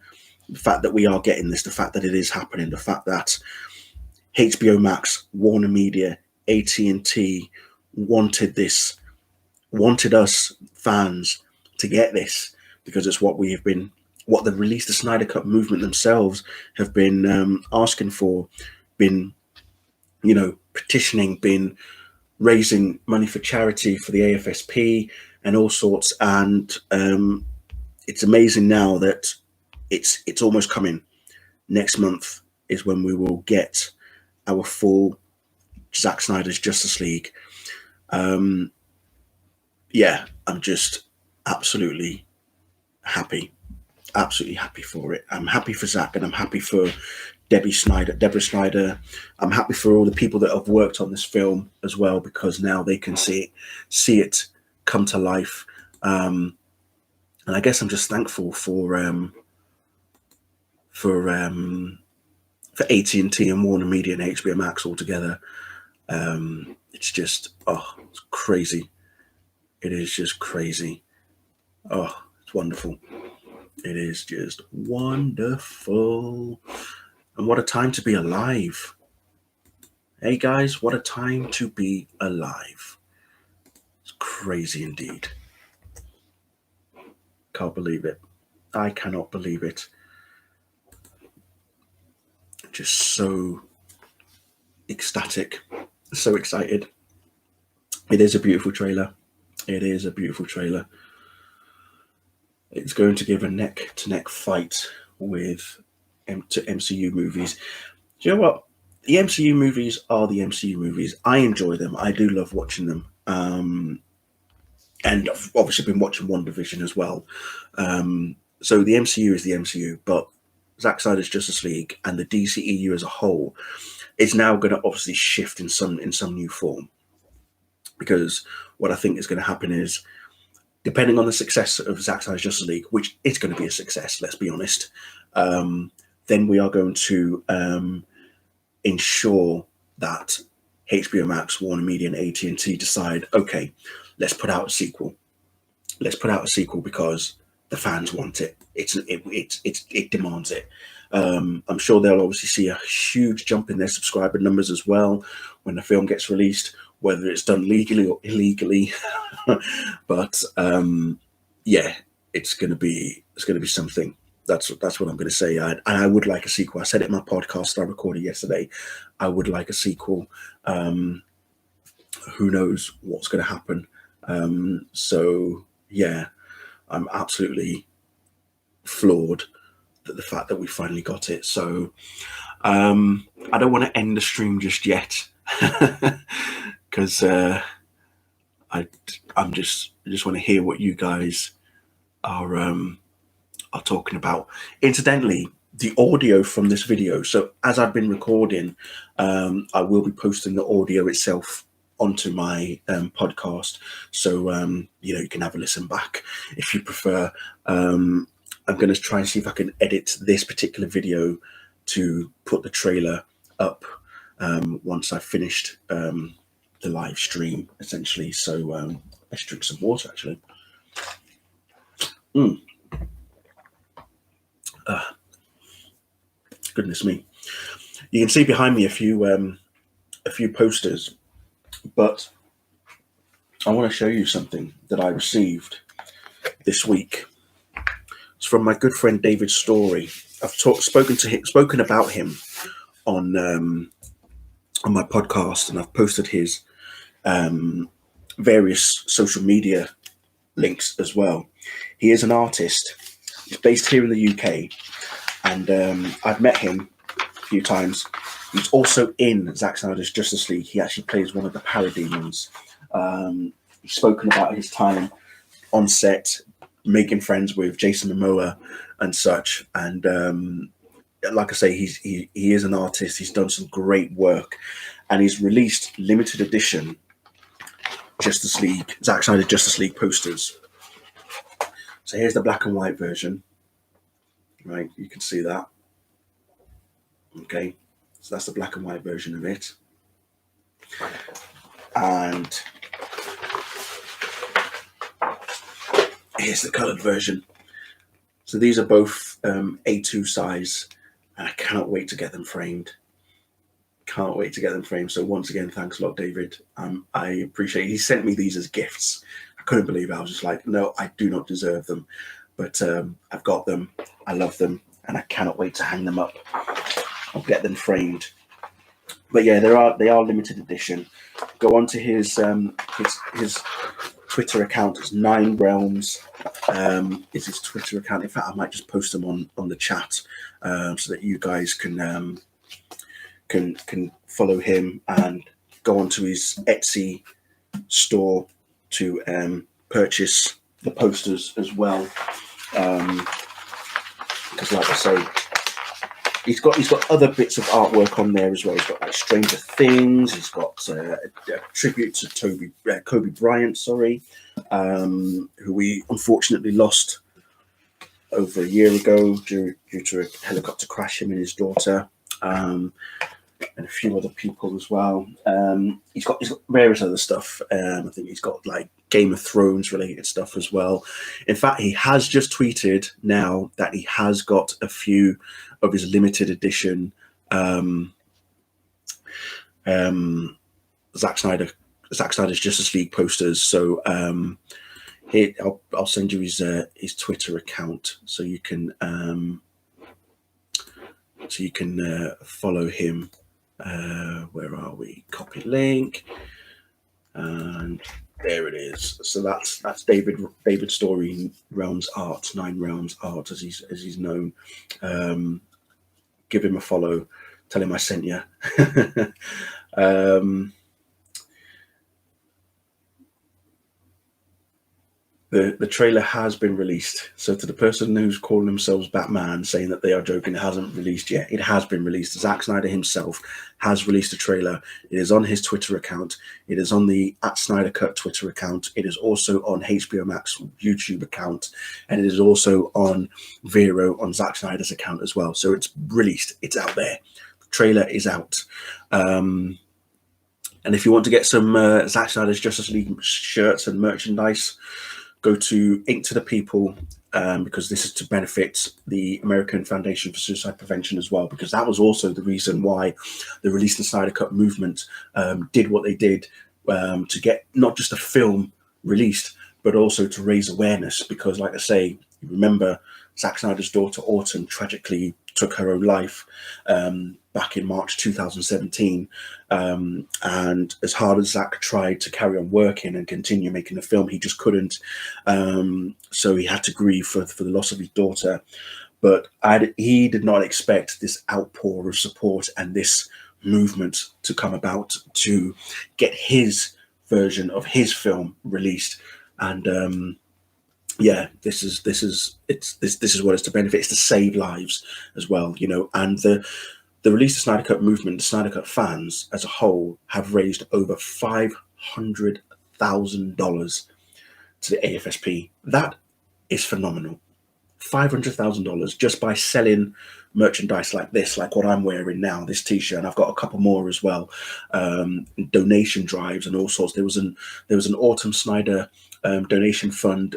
The fact that we are getting this, the fact that it is happening, the fact that HBO Max, Warner Media, AT&T wanted us fans to get this, because it's what the Release the Snyder Cut movement themselves have been asking for, been petitioning, been raising money for charity for the AFSP and all sorts. And it's amazing now that it's almost coming. Next month is when we will get our full Zack Snyder's Justice League. Yeah, I'm just absolutely happy for it. I'm happy for Zack, and I'm happy for Deborah Snyder. I'm happy for all the people that have worked on this film as well, because now they can see it come to life. And I guess I'm just thankful for AT&T and Warner Media and HBO Max all together. It's just it's crazy. It is just crazy. Oh, it's wonderful. It is just wonderful. And what a time to be alive. Hey guys, what a time to be alive. It's crazy indeed. Can't believe it. I cannot believe it. Just so ecstatic, so excited. It is a beautiful trailer. It is a beautiful trailer. It's going to give a neck-to-neck fight with MCU movies. Do you know what? The MCU movies are the MCU movies. I enjoy them. I do love watching them. And I've obviously been watching WandaVision as well. So the MCU is the MCU, but Zack Snyder's Justice League and the DCEU as a whole it's now going to obviously shift in some new form, because what I think is going to happen is, depending on the success of Zack Snyder's Justice League, which is going to be a success, let's be honest, then we are going to ensure that HBO Max, Warner Media, and AT&T decide, okay, let's put out a sequel. Let's put out a sequel because the fans want it. It demands it. I'm sure they'll obviously see a huge jump in their subscriber numbers as well when the film gets released, whether it's done legally or illegally. But yeah, it's going to be something. That's what I'm going to say. And I would like a sequel. I said it in my podcast I recorded yesterday. I would like a sequel. Who knows what's going to happen? So yeah, I'm absolutely floored at the fact that we finally got it. So I don't want to end the stream just yet, because I just want to hear what you guys are talking about. Incidentally, the audio from this video, so as I've been recording, I will be posting the audio itself onto my podcast, so you can have a listen back if you prefer. I'm going to try and see if I can edit this particular video to put the trailer up once I've finished the live stream, essentially. So let's drink some water, actually. Goodness me. You can see behind me a few posters, but I want to show you something that I received this week. It's from my good friend David Story. I've spoken about him on my podcast, and I've posted his various social media links as well. He is an artist. He's based here in the UK, and I've met him a few times. He's also in Zack Snyder's Justice League. He actually plays one of the parademons. He's spoken about his time on set, making friends with Jason Momoa and such. And like I say, he is an artist. He's done some great work, and he's released limited edition Justice League, Zack Snyder Justice League posters. So here's the black and white version. Right, you can see that. Okay, so that's the black and white version of it. And here's the coloured version. So these are both A2 size, and I cannot wait to get them framed. Can't wait to get them framed. So once again, thanks a lot, David. I appreciate it. He sent me these as gifts. I couldn't believe it. I was just like, no, I do not deserve them. But I've got them. I love them, and I cannot wait to hang them up. I'll get them framed. But yeah, they are limited edition. Go on to his Twitter account. It's 9 Realms. Is his Twitter account. In fact, I might just post them on the chat so that you guys can follow him and go onto his Etsy store to purchase the posters as well. Because like I say, he's got other bits of artwork on there as well. He's got like Stranger Things. He's got a tribute to Kobe Bryant, who we unfortunately lost over a year ago due to a helicopter crash, him and his daughter, and a few other people as well. He's got various other stuff. I think he's got like Game of Thrones related stuff as well. In fact, he has just tweeted now that he has got a few of his limited edition Zack Snyder's Justice League posters. So here I'll send you his Twitter account so you can follow him. Where are we? Copy link, and there it is. So that's David Story, Realms Art, 9 Realms Art, as he's known. Give him a follow. Tell him I sent you. the trailer has been released. So to the person who's calling themselves Batman saying that they are joking, it hasn't released yet. It has been released. Zack Snyder himself has released a trailer. It is on his Twitter account. It is on the @SnyderCut Twitter account. It is also on HBO Max YouTube account, and it is also on Vero on Zack Snyder's account as well. So it's released. It's out there. The trailer is out. And if you want to get some Zack Snyder's Justice League shirts and merchandise, go to Ink to the People, because this is to benefit the American Foundation for Suicide Prevention as well, because that was also the reason why the Release the Snyder Cut movement did what they did, to get not just a film released, but also to raise awareness. Because, like I say, you remember Zack Snyder's daughter Autumn tragically took her own life back in March 2017, and as hard as Zack tried to carry on working and continue making the film, he just couldn't. So he had to grieve for the loss of his daughter. But he did not expect this outpour of support and this movement to come about to get his version of his film released. And yeah, this is what it's to benefit. It's to save lives as well, you know. And the Release the Snyder Cut movement, the Snyder Cut fans as a whole, have raised over $500,000 to the AFSP. That is phenomenal. $500,000 just by selling merchandise like this, like what I'm wearing now, this t-shirt, and I've got a couple more as well. Donation drives and all sorts. There was an Autumn Snyder donation fund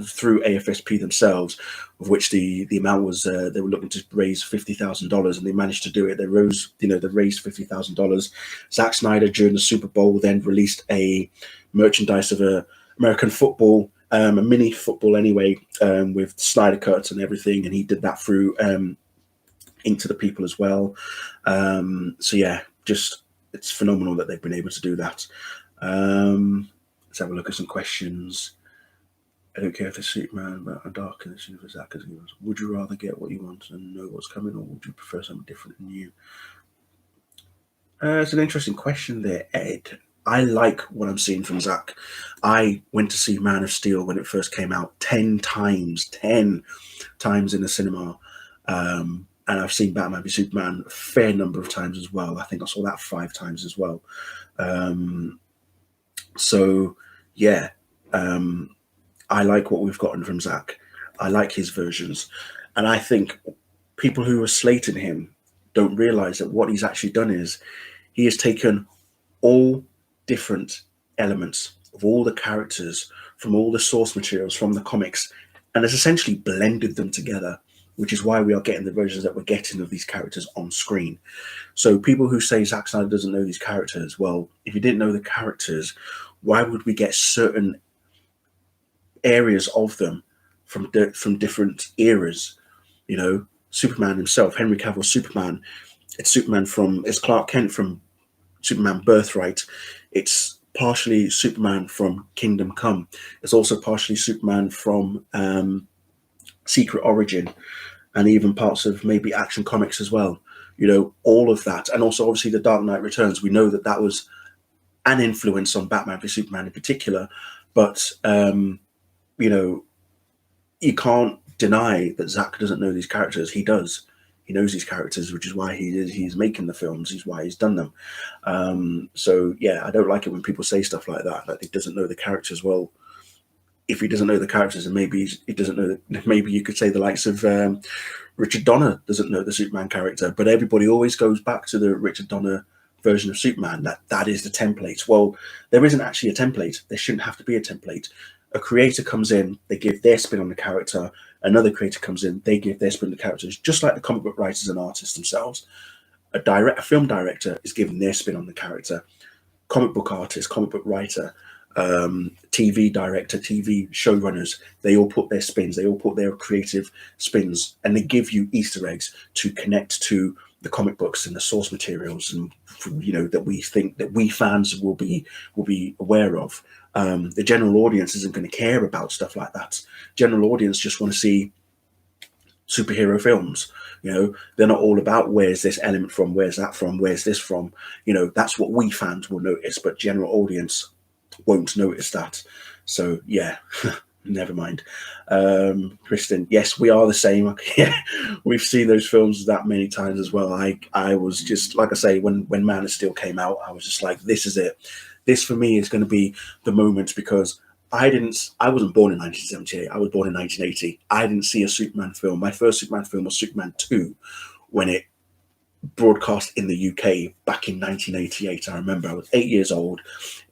through AFSP themselves, of which the amount was they were looking to raise $50,000, and they managed to do it. They raised $50,000. Zack Snyder during the Super Bowl then released a merchandise of a American football, a mini football anyway, with Snyder cuts and everything, and he did that through Ink to the People as well. So yeah, just it's phenomenal that they've been able to do that. Let's have a look at some questions. I don't care if it's Superman, but I'm dark in this universe. Would you rather get what you want and know what's coming, or would you prefer something different and new? It's an interesting question there, Ed. I like what I'm seeing from Zack. I went to see Man of Steel when it first came out 10 times in the cinema. And I've seen Batman v Superman a fair number of times as well. I think I saw that 5 times as well. So, yeah, I like what we've gotten from Zack. I like his versions. And I think people who are slating him don't realize that what he's actually done is he has taken all different elements of all the characters from all the source materials from the comics and has essentially blended them together, which is why we are getting the versions that we're getting of these characters on screen. So people who say Zack Snyder doesn't know these characters, well, if you didn't know the characters, why would we get certain areas of them from different eras? You know, Superman himself, Henry Cavill's Superman, it's Clark Kent from Superman Birthright. It's partially Superman from Kingdom Come. It's also partially Superman from Secret Origin, and even parts of maybe Action Comics as well. You know, all of that. And also obviously the Dark Knight Returns. We know that was an influence on Batman v Superman in particular, but you know, you can't deny that Zack doesn't know these characters. He does. He knows these characters, which is why he's making the films. He's why he's done them. So yeah, I don't like it when people say stuff like that he doesn't know the characters. Well, if he doesn't know the characters, and maybe he doesn't know, maybe you could say the likes of Richard Donner doesn't know the Superman character, but everybody always goes back to the Richard Donner version of Superman. That is the template. Well, there isn't actually a template. There shouldn't have to be a template. A creator comes in, they give their spin on the character. Another creator comes in, they give their spin on the characters, just like the comic book writers and artists themselves. A film director is giving their spin on the character. Comic book artist, comic book writer, TV director, TV showrunners, they all put their spins, they all put their creative spins, and they give you Easter eggs to connect to the comic books and the source materials, and you know, that we think that we fans will be aware of. The general audience isn't going to care about stuff like that. General audience just want to see superhero films. You know, they're not all about where's this element from, where's that from, where's this from. You know, that's what we fans will notice, but general audience won't notice that. So yeah, never mind. Kristen, yes, we are the same. Yeah, we've seen those films that many times as well. I was just, like I say, when Man of Steel came out, I was just like, this is it. This for me is going to be the moment, because I wasn't born in 1978. I was born in 1980. I didn't see a Superman film. My first Superman film was Superman 2 when it broadcast in the UK back in 1988. I remember I was 8 years old.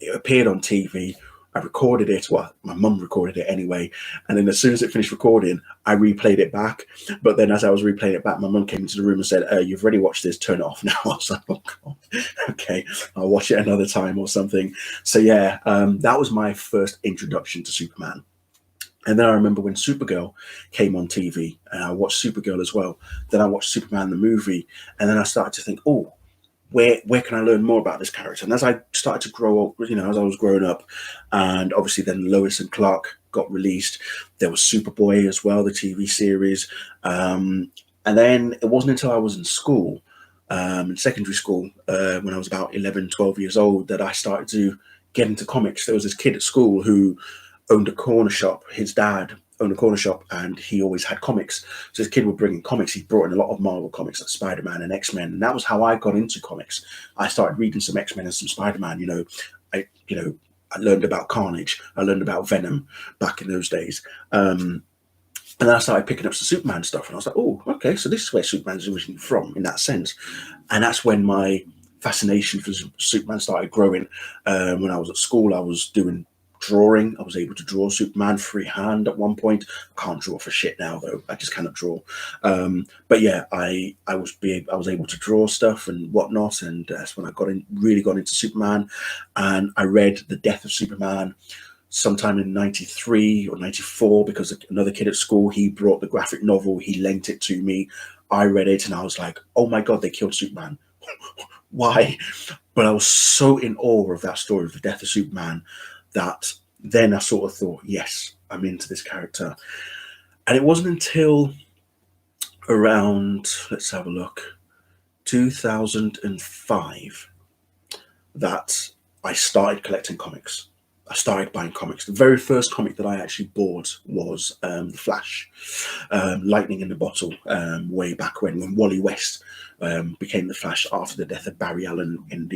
It appeared on TV. I recorded it. Well, my mum recorded it anyway. And then as soon as it finished recording, I replayed it back. But then as I was replaying it back, my mum came into the room and said, you've already watched this, turn it off now. I was like, oh God, okay, I'll watch it another time or something. So yeah, that was my first introduction to Superman. And then I remember when Supergirl came on TV, and I watched Supergirl as well. Then I watched Superman the movie, and then I started to think, oh, where can I learn more about this character? And as I started to grow up, as I was growing up, and obviously then Lois and Clark got released. There was Superboy as well, the TV series. And then it wasn't until I was in school, in secondary school, when I was about 11, 12 years old, that I started to get into comics. There was this kid at school who owned a corner shop. His dad owned a corner shop, and he always had comics. So this kid would bring in comics. He brought in a lot of Marvel comics, like Spider-Man and X-Men, and that was how I got into comics. I started reading some X-Men and some Spider-Man. I learned about Carnage. I learned about Venom back in those days. And then I started picking up some Superman stuff, and I was like, oh, okay, so this is where Superman's originally from, in that sense. And that's when my fascination for Superman started growing. When I was at school, I was doing drawing. I was able to draw Superman freehand at one point. I can't draw for shit now, though. I just cannot draw. But yeah, I was able to draw stuff and whatnot, and that's when I really got into Superman. And I read The Death of Superman sometime in 93 or 94, because another kid at school, he brought the graphic novel, he lent it to me. I read it, and I was like, oh my God, they killed Superman. Why? But I was so in awe of that story of The Death of Superman that then I sort of thought, yes, I'm into this character. And it wasn't until around, let's have a look, 2005 that I started collecting comics. I started buying comics. The very first comic that I actually bought was The Flash, Lightning in the Bottle, way back when Wally West became the Flash after the death of Barry Allen in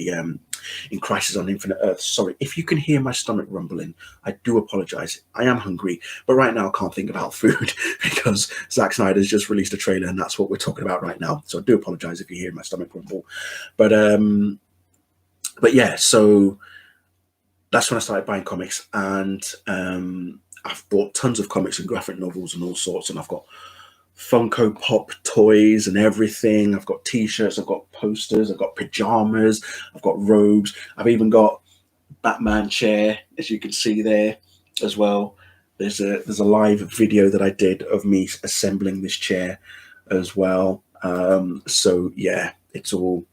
Crisis on Infinite Earths. Sorry, if you can hear my stomach rumbling, I do apologize. I am hungry, but right now I can't think about food because Zack Snyder's just released a trailer, and that's what we're talking about right now. So I do apologize if you hear my stomach rumble. But yeah, so that's when I started buying comics, and I've bought tons of comics and graphic novels and all sorts, and I've got Funko Pop toys and everything. I've got t-shirts, I've got posters, I've got pajamas, I've got robes. I've even got Batman chair, as you can see there as well. There's a live video that I did of me assembling this chair as well. So yeah, it's all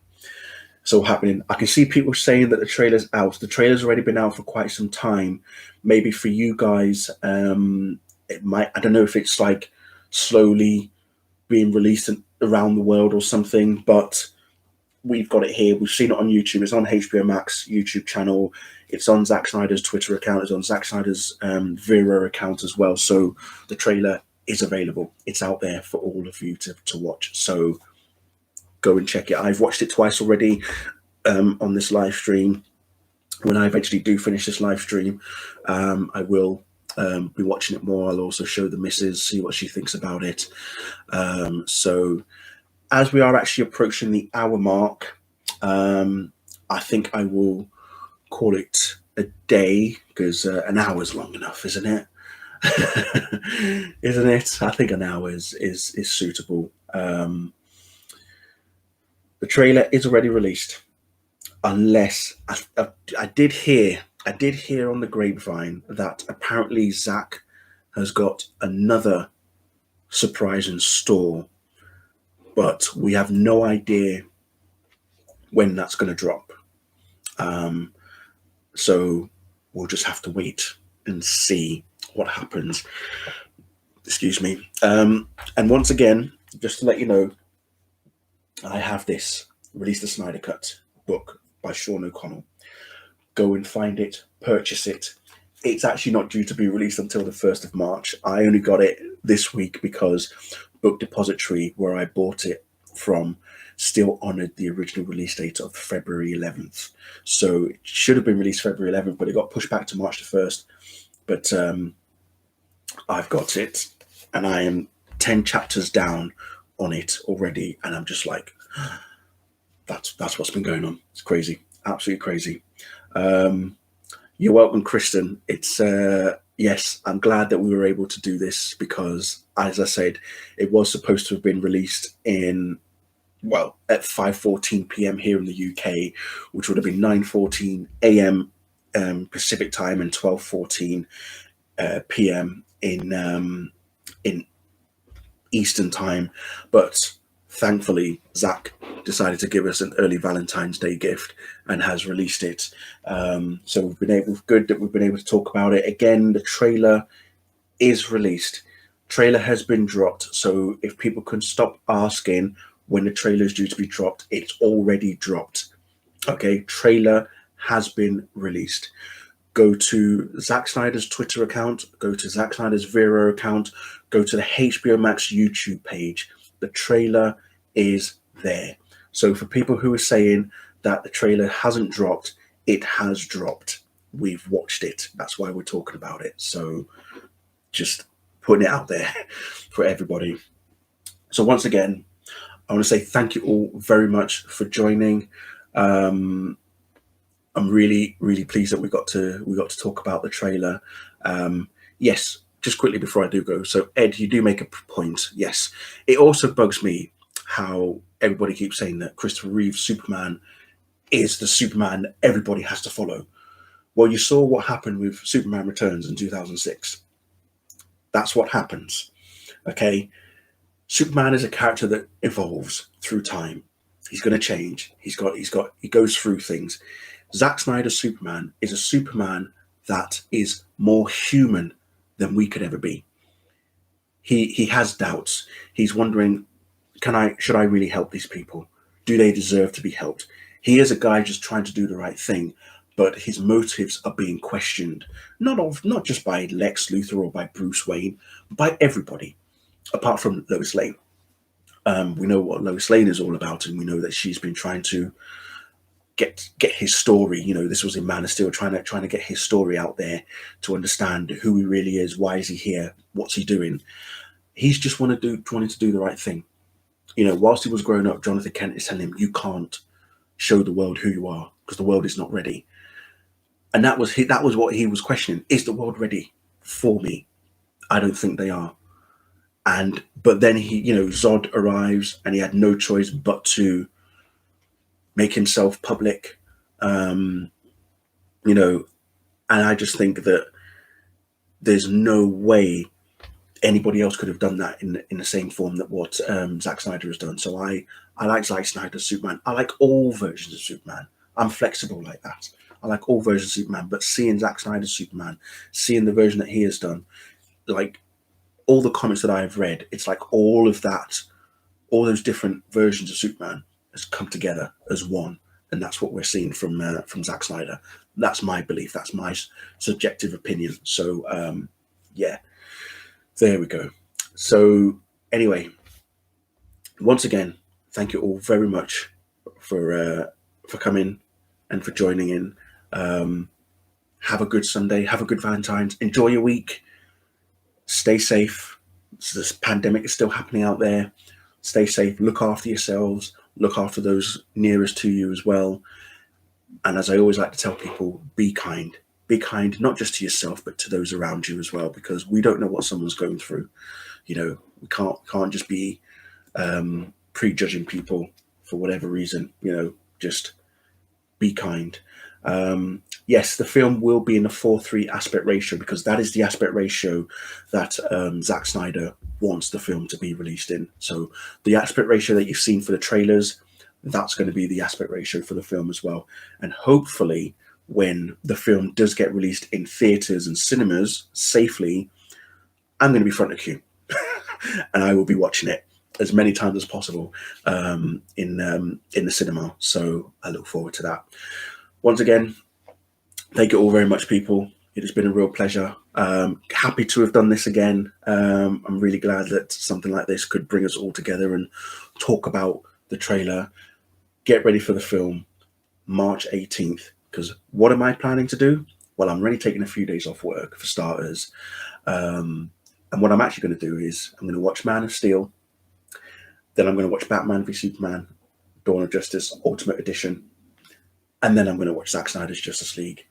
happening. I can see people saying that the trailer's out. The trailer's already been out for quite some time. Maybe for you guys, it might, I don't know if it's like slowly being released around the world or something, but we've got it here. We've seen it on YouTube. It's on HBO Max YouTube channel. It's on Zack Snyder's Twitter account. It's on Zack Snyder's Vero account as well. So the trailer is available. It's out there for all of you to watch. So go and check it. I've watched it twice already on this live stream. When I eventually do finish this live stream, I will be watching it more. I'll also show the missus, see what she thinks about it. So as we are actually approaching the hour mark, I think I will call it a day, because an hour is long enough, isn't it? Isn't it? I think an hour is suitable. The trailer is already released, unless I did hear on the grapevine that apparently Zack has got another surprise in store, but we have no idea when that's going to drop. So we'll just have to wait and see what happens. Excuse me. And once again, just to let you know, I have this Release the Snyder Cut book by Sean O'Connell. Go and find it, purchase it. it's actually not due to be released until the 1st of March. I only got it this week because Book Depository, where I bought it from, still honoured the original release date of February 11th. So it should have been released February 11th, but it got pushed back to March the 1st. But I've got it, and I am 10 chapters down on it already, and I'm just like, that's what's been going on. It's crazy, absolutely crazy. You're welcome, Kristen. It's yes, I'm glad that we were able to do this because, as I said, it was supposed to have been released at 5:14 p.m. here in the UK, which would have been 9:14 a.m. Pacific time and 12:14 p.m. in Eastern time. But thankfully, Zack decided to give us an early Valentine's Day gift and has released it. So we've been able to talk about it again. The trailer is released. Trailer has been dropped. So if people can stop asking when the trailer is due to be dropped, it's already dropped. Okay, trailer has been released. Go to Zack Snyder's Twitter account, go to Zack Snyder's Vero account, go to the HBO Max YouTube page. The trailer is there. So for people who are saying that the trailer hasn't dropped, it has dropped. We've watched it. That's why we're talking about it. So just putting it out there for everybody. So once again, I want to say thank you all very much for joining. I'm really, really pleased that we got to talk about the trailer. Yes, just quickly before I do go. So Ed, you do make a point. Yes, it also bugs me how everybody keeps saying that Christopher Reeve's Superman is the Superman that everybody has to follow. Well, you saw what happened with Superman Returns in 2006. That's what happens. Okay, Superman is a character that evolves through time. He's going to change. He goes through things. Zack Snyder's Superman is a Superman that is more human than we could ever be. He has doubts. He's wondering, should I really help these people? Do they deserve to be helped? He is a guy just trying to do the right thing, but his motives are being questioned, not just by Lex Luthor or by Bruce Wayne, but by everybody, apart from Lois Lane. We know what Lois Lane is all about, and we know that she's been trying to get his story. You know, this was in Man of Steel, trying to get his story out there to understand who he really is, why is he here, what's he doing. He's just wanted to do the right thing. You know, whilst he was growing up, Jonathan Kent is telling him, you can't show the world who you are because the world is not ready. And that was what he was questioning. Is the world ready for me? I don't think they are. But then Zod arrives and he had no choice but to make himself public. And I just think that there's no way anybody else could have done that in the same form that what Zack Snyder has done. So I like Zack Snyder's Superman. I like all versions of Superman. I'm flexible like that. I like all versions of Superman, but seeing Zack Snyder's Superman, seeing the version that he has done, like all the comics that I have read, it's like all of that, all those different versions of Superman has come together as one. And that's what we're seeing from Zack Snyder. That's my belief. That's my subjective opinion. So, yeah. There we go. So anyway, once again, thank you all very much for coming and for joining in. Have a good Sunday. Have a good Valentine's. Enjoy your week. Stay safe. This pandemic is still happening out there. Stay safe. Look after yourselves. Look after those nearest to you as well. And as I always like to tell people, be kind. Be kind, not just to yourself, but to those around you as well, because we don't know what someone's going through. You know, we can't just be prejudging people for whatever reason. You know, just be kind. Yes, the film will be in a 4:3 aspect ratio because that is the aspect ratio that Zack Snyder wants the film to be released in. So the aspect ratio that you've seen for the trailers, that's going to be the aspect ratio for the film as well. And hopefully, when the film does get released in theaters and cinemas safely, I'm going to be front of queue and I will be watching it as many times as possible in the cinema. So I look forward to that. Once again, thank you all very much, people. It has been a real pleasure. Happy to have done this again. I'm really glad that something like this could bring us all together and talk about the trailer. Get ready for the film, March 18th. Because what am I planning to do? Well, I'm really taking a few days off work for starters. And what I'm actually going to do is I'm going to watch Man of Steel. Then I'm going to watch Batman v Superman, Dawn of Justice, Ultimate Edition. And then I'm going to watch Zack Snyder's Justice League.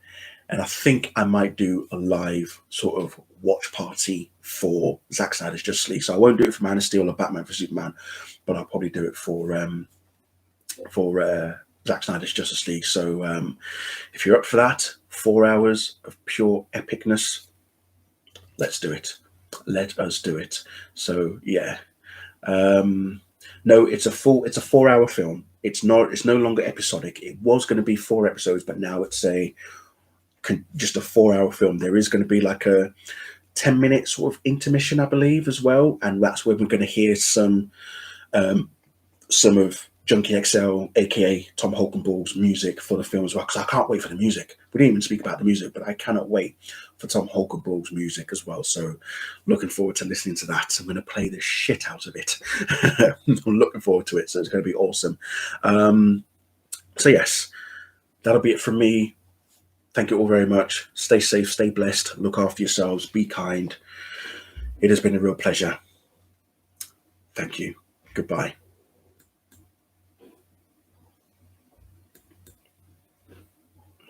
And I think I might do a live sort of watch party for Zack Snyder's Justice League. So I won't do it for Man of Steel or Batman for Superman, but I'll probably do it for Zack Snyder's Justice League. So if you're up for that, 4 hours of pure epicness, let's do it. Let us do it. So yeah, no, it's a 4 hour film. It's no longer episodic. It was going to be 4 episodes, but now it's just a 4 hour film. There is going to be like a 10-minute sort of intermission, I believe, as well, and that's where we're going to hear some of Junkie XL, aka Tom Holkenball's music for the film as well, because I can't wait for the music. We didn't even speak about the music, but I cannot wait for Tom Holkenball's music as well. So looking forward to listening to that. I'm going to play the shit out of it. I'm looking forward to it, so it's going to be awesome. So yes, that'll be it from me. Thank you all very much. Stay safe, stay blessed, look after yourselves, be kind. It has been a real pleasure. Thank you. Goodbye.